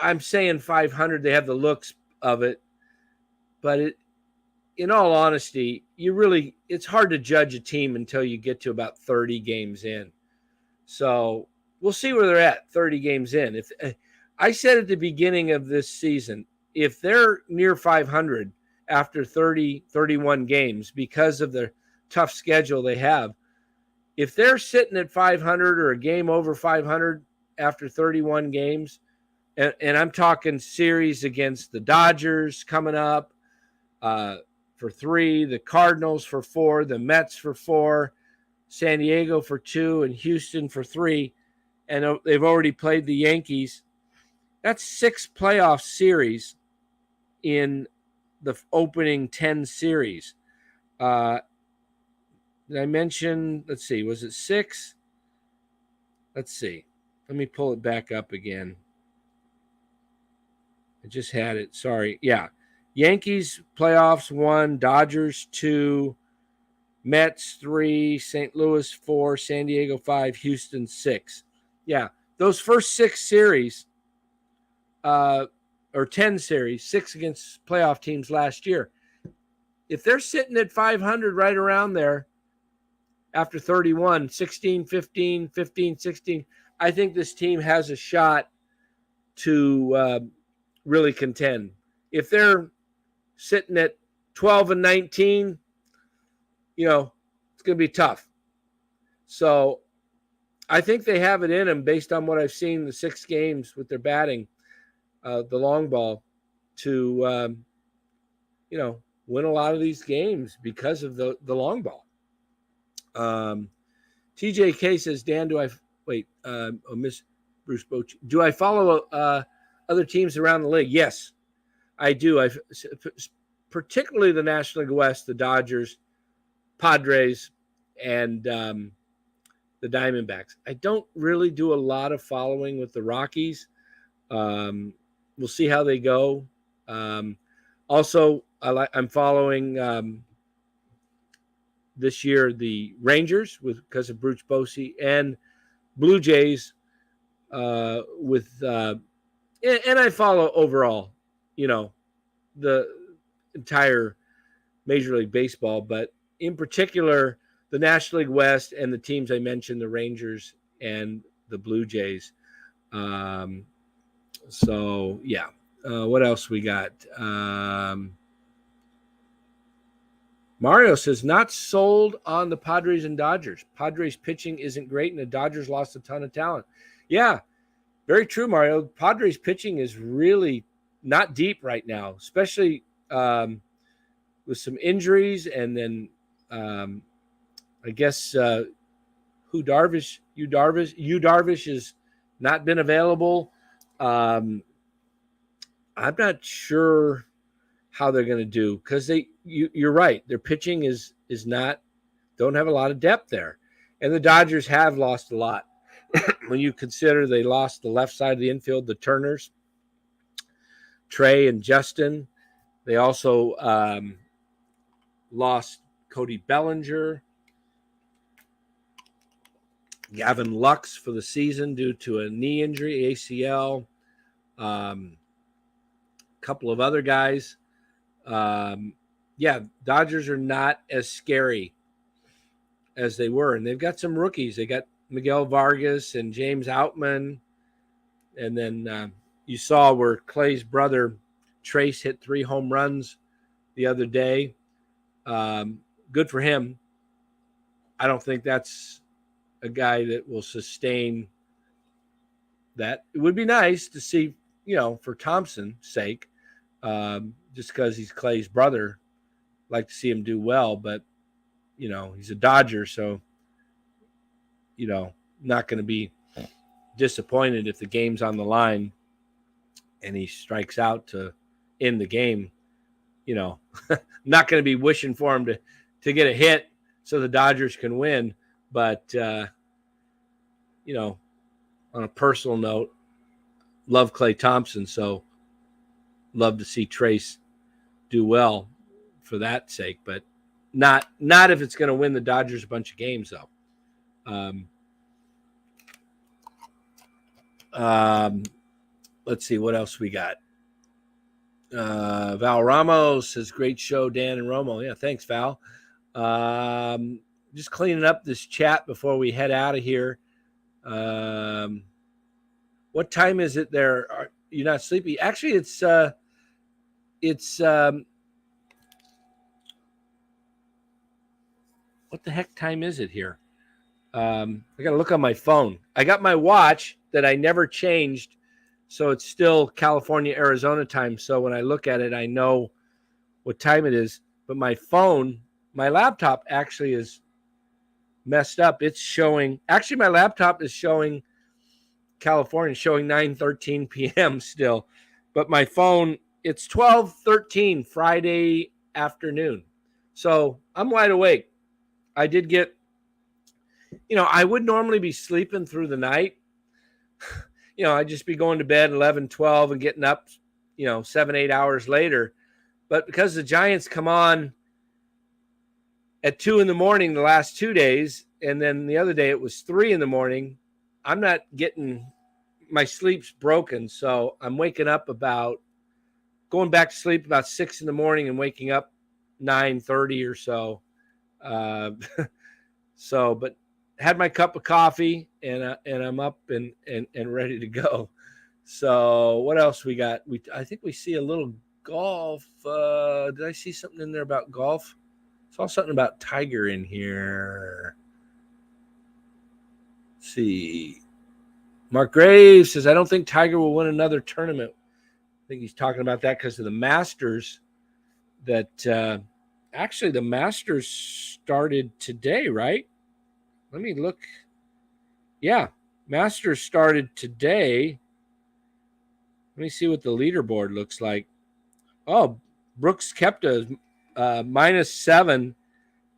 I'm saying 500. They have the looks of it, but in all honesty, it's hard to judge a team until you get to about 30 games in. So we'll see where they're at 30 games in. If I said at the beginning of this season, if they're near 500 after 31 games because of the tough schedule they have, if they're sitting at 500 or a game over 500 after 31 games, and I'm talking series against the Dodgers coming up for 3, the Cardinals for 4, the Mets for 4, San Diego for 2, and Houston for 3, and they've already played the Yankees. That's 6 playoff series in the opening 10 series. Did I mention, let's see, was it 6? Let's see. Let me pull it back up again. I just had it. Sorry. Yeah. Yankees playoffs 1, Dodgers 2, Mets 3, St. Louis 4, San Diego 5, Houston 6. Yeah. Those first 6 series, or 10 series, 6 against playoff teams last year. If they're sitting at 500 right around there after 31, 16, 15, 15, 16, I think this team has a shot to really contend. If they're sitting at 12 and 19, it's going to be tough. So I think they have it in them based on what I've seen the 6 games with their batting, the long ball, to, win a lot of these games because of the long ball. TJK says, Dan, Miss Bruce Bochy, do I follow other teams around the league? Yes, I do. Particularly the National League West, the Dodgers, Padres, and the Diamondbacks. I don't really do a lot of following with the Rockies. We'll see how they go. Also, I'm following this year the Rangers because of Bruce Bochy, and Blue Jays and I follow overall, the entire Major League Baseball, but in particular the National League West and the teams I mentioned, the Rangers and the Blue Jays. So yeah. What else we got? Mario says, not sold on the Padres and Dodgers. Padres pitching isn't great, and the Dodgers lost a ton of talent. Yeah, very true, Mario. Padres pitching is really not deep right now, especially with some injuries. And then I guess Yu Darvish has not been available. I'm not sure how they're going to do because you're right. Their pitching is not, don't have a lot of depth there. And the Dodgers have lost a lot. When you consider they lost the left side of the infield, the Turners, Trey and Justin. They also lost Cody Bellinger, Gavin Lux for the season due to a knee injury, ACL. Couple of other guys. Dodgers are not as scary as they were, and they've got some rookies. They got Miguel Vargas and James Outman, and then you saw where Clay's brother Trace hit 3 home runs the other day. Good for him. I don't think that's a guy that will sustain that. It would be nice to see, for Thompson's sake, just because he's Clay's brother, like to see him do well. But, he's a Dodger, so, not going to be disappointed if the game's on the line and he strikes out to end the game. Not going to be wishing for him to get a hit so the Dodgers can win. But, on a personal note, love Clay Thompson, so love to see Trace do well for that sake, but not if it's going to win the Dodgers a bunch of games, though. Let's see what else we got. Val Ramos says, great show, Dan and Romo. Yeah, thanks, Val. Just cleaning up this chat before we head out of here. What time is it there? Are you not sleepy? Actually, it's what the heck time is it here? I got to look on my phone. I got my watch that I never changed, so it's still California, Arizona time. So when I look at it, I know what time it is. But my phone, my laptop actually is messed up. It's showing, actually my laptop is showing California, showing 9:13 p.m. still. But my phone, it's 12:13 Friday afternoon. So I'm wide awake. I did get, I would normally be sleeping through the night. I'd just be going to bed 11, 12 and getting up, 7, 8 hours later. But because the Giants come on at 2 in the morning the last 2 days, and then the other day it was 3 in the morning, I'm not getting, my sleep's broken. So I'm waking up going back to sleep about 6 in the morning and waking up 9:30 or so. But had my cup of coffee and I'm up and ready to go. So what else we got? I think we see a little golf. Did I see something in there about golf? Saw something about Tiger in here. Let's see. Mark Graves says, I don't think Tiger will win another tournament. I think he's talking about that because of the Masters. That actually the Masters started today, right? Let me look. Yeah, Masters started today. Let me see what the leaderboard looks like. Oh, Brooks Koepka -7,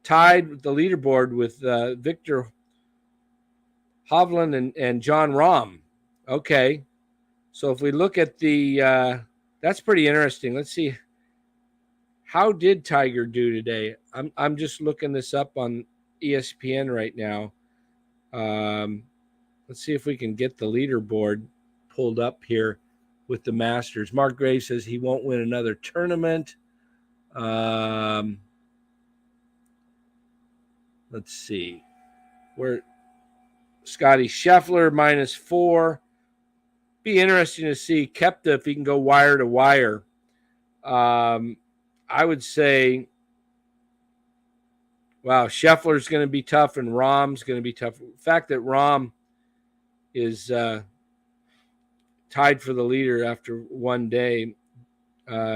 tied with the leaderboard with Victor Hovland and John Rahm. Okay, so if we look at the, that's pretty interesting. Let's see. How did Tiger do today? I'm just looking this up on ESPN right now. Let's see if we can get the leaderboard pulled up here with the Masters. Mark Graves says he won't win another tournament. Let's see. Where Scotty Scheffler -4. Be interesting to see Koepka if he can go wire to wire. I would say, wow, Scheffler's going to be tough and Rahm's going to be tough. The fact that Rahm is tied for the leader after one day.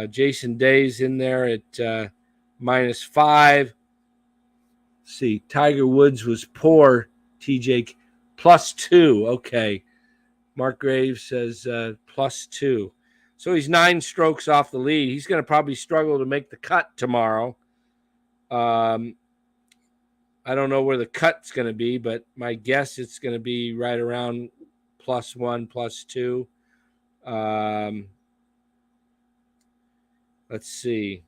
Jason Day's in there at -5. Let's see, Tiger Woods was poor, TJ, +2. Okay. Mark Graves says +2. So he's 9 strokes off the lead. He's going to probably struggle to make the cut tomorrow. I don't know where the cut's going to be, but my guess it's going to be right around +1, +2. Let's see.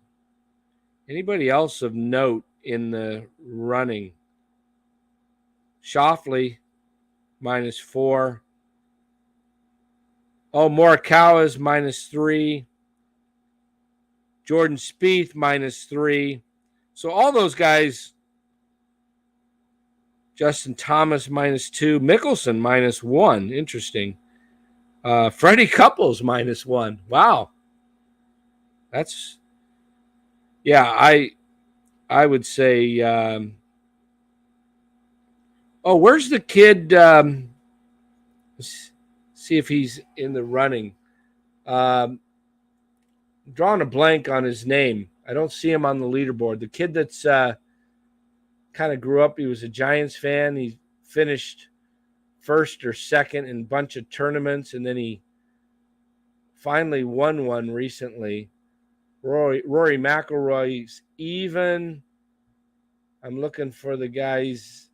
Anybody else of note in the running? Schauffele -4. Oh, Morikawa's -3. Jordan Spieth -3. So all those guys. Justin Thomas -2. Mickelson -1. Interesting. Freddie Couples -1. Wow. That's, yeah, I would say, Oh, where's the kid? Let's see if he's in the running. Drawing a blank on his name. I don't see him on the leaderboard. The kid that's kind of grew up. He was a Giants fan. He finished first or second in a bunch of tournaments, and then he finally won one recently. Rory McIlroy's even. I'm looking for the guy's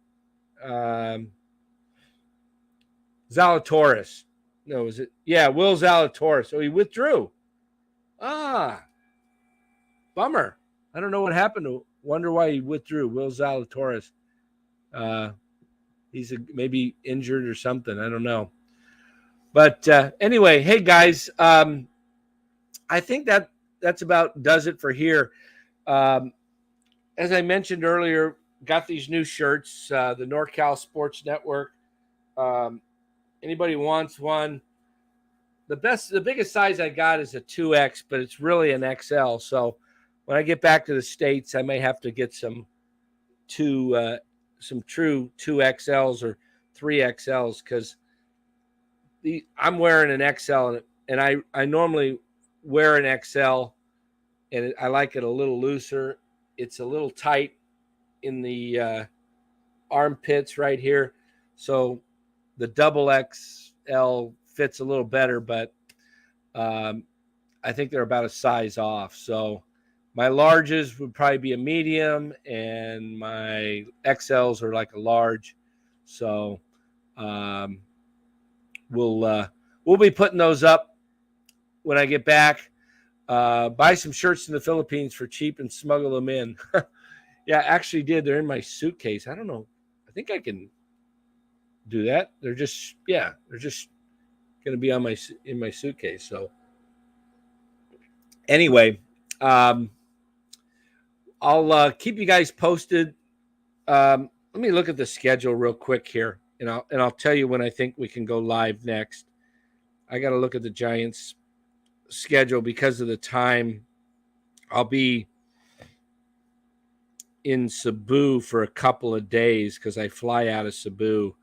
Zalatoris. No, is it? Yeah, Will Zalatoris. So he withdrew. Bummer. I don't know what happened. Wonder why he withdrew. Will Zalatoris. He's maybe injured or something. I don't know. But anyway, hey guys, I think that's about does it for here. As I mentioned earlier, got these new shirts, the NorCal Sports Network. Anybody wants one? The biggest size I got is a 2X, but it's really an XL. So when I get back to the States, I may have to get some true 2XLs or 3XLs because I'm wearing an XL and I normally wear an XL and I like it a little looser. It's a little tight in the armpits right here. So the double XL fits a little better, but I think they're about a size off. So my larges would probably be a medium and my XLs are like a large. So we'll be putting those up when I get back. Buy some shirts in the Philippines for cheap and smuggle them in. Yeah, I actually did. They're in my suitcase. I don't know. I think I can do that. They're just going to be in my suitcase. So anyway, I'll keep you guys posted. Let me look at the schedule real quick here, and I'll tell you when I think we can go live next. I got to look at the Giants schedule because of the time. I'll be in Cebu for a couple of days because I fly out of Cebu.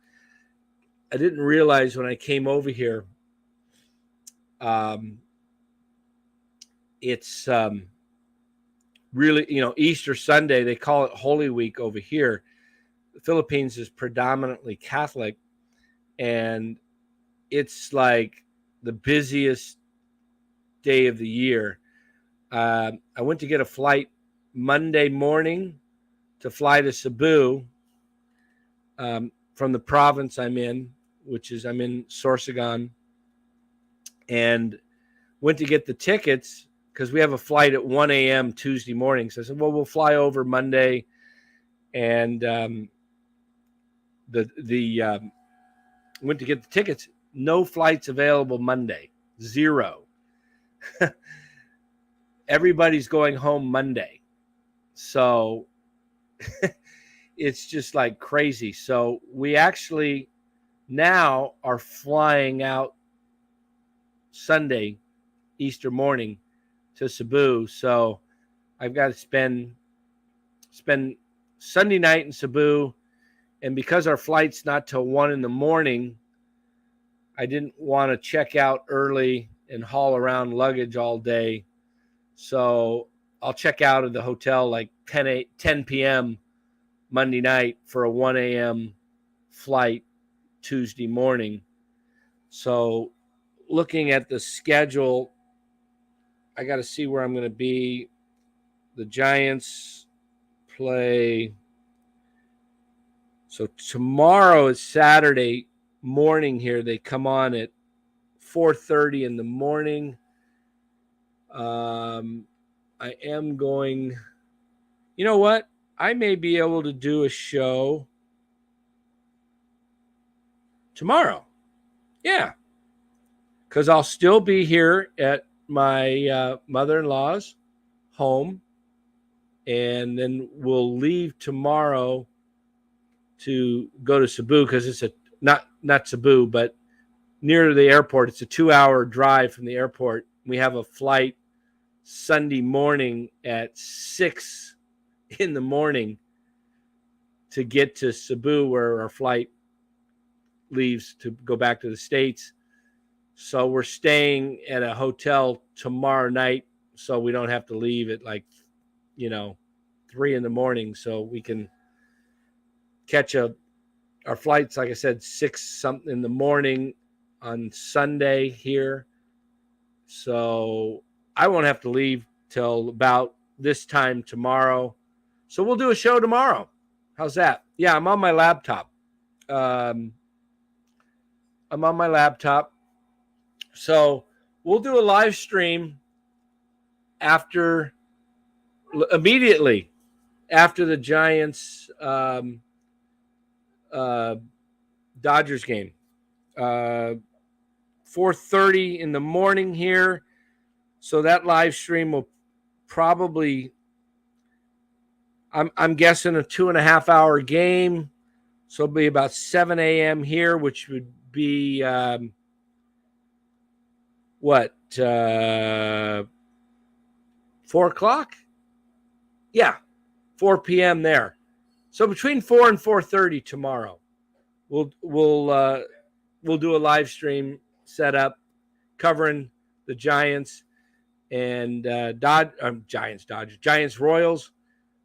I didn't realize when I came over here, it's really, Easter Sunday, they call it Holy Week over here. The Philippines is predominantly Catholic, and it's like the busiest day of the year. I went to get a flight Monday morning to fly to Cebu from the province I'm in, I'm in Sorsogon, and went to get the tickets because we have a flight at 1 a.m. Tuesday morning. So I said, well, we'll fly over Monday, and went to get the tickets. No flights available Monday. 0. Everybody's going home Monday. So it's just like crazy. So we actually now are flying out Sunday, Easter morning, to Cebu. So I've got to spend Sunday night in Cebu. And because our flight's not till 1 a.m, I didn't want to check out early and haul around luggage all day. So I'll check out of the hotel like 10 p.m. Monday night for a 1 a.m. flight Tuesday morning. So looking at the schedule, I got to see where I'm going to be. The Giants play. So tomorrow is Saturday morning here. They come on at 4:30 in the morning. I am going, you know what? I may be able to do a show tomorrow. Yeah. Because I'll still be here at my mother-in-law's home. And then we'll leave tomorrow to go to Cebu because it's not Cebu, but near the airport. It's a 2-hour drive from the airport. We have a flight Sunday morning at 6 a.m. to get to Cebu, where our flight leaves to go back to the States. So we're staying at a hotel tomorrow night, so we don't have to leave at 3 a.m, so we can catch our flight's, like I said, 6 something in the morning on Sunday here. So I won't have to leave till about this time tomorrow. So we'll do a show tomorrow. How's that? Yeah, I'm on my laptop. So we'll do a live stream immediately after the Giants Dodgers game. 4:30 in the morning here. So that live stream will probably, I'm guessing, a 2.5 hour game. So it'll be about 7 a.m. here, which would be 4 o'clock? Yeah, 4 p.m. there. So between 4 and 4:30 tomorrow, we'll do a live stream setup covering the Giants and Giants Royals.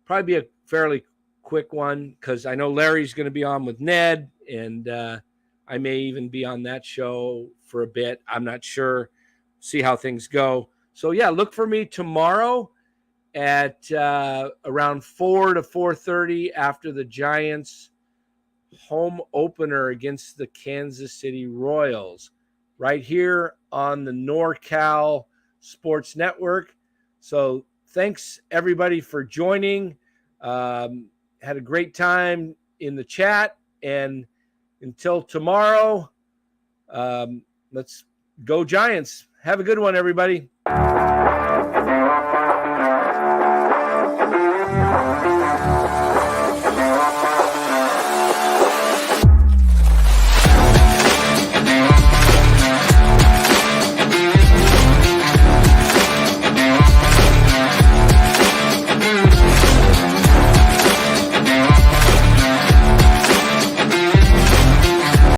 Probably be a fairly quick one because I know Larry's going to be on with Ned, and I may even be on that show for a bit. I'm not sure. See how things go. So yeah, look for me tomorrow at around 4 to 4:30 after the Giants home opener against the Kansas City Royals, right here on the NorCal Sports Network. So thanks everybody for joining. Had a great time in the chat, and until tomorrow, let's go Giants. Have a good one, everybody.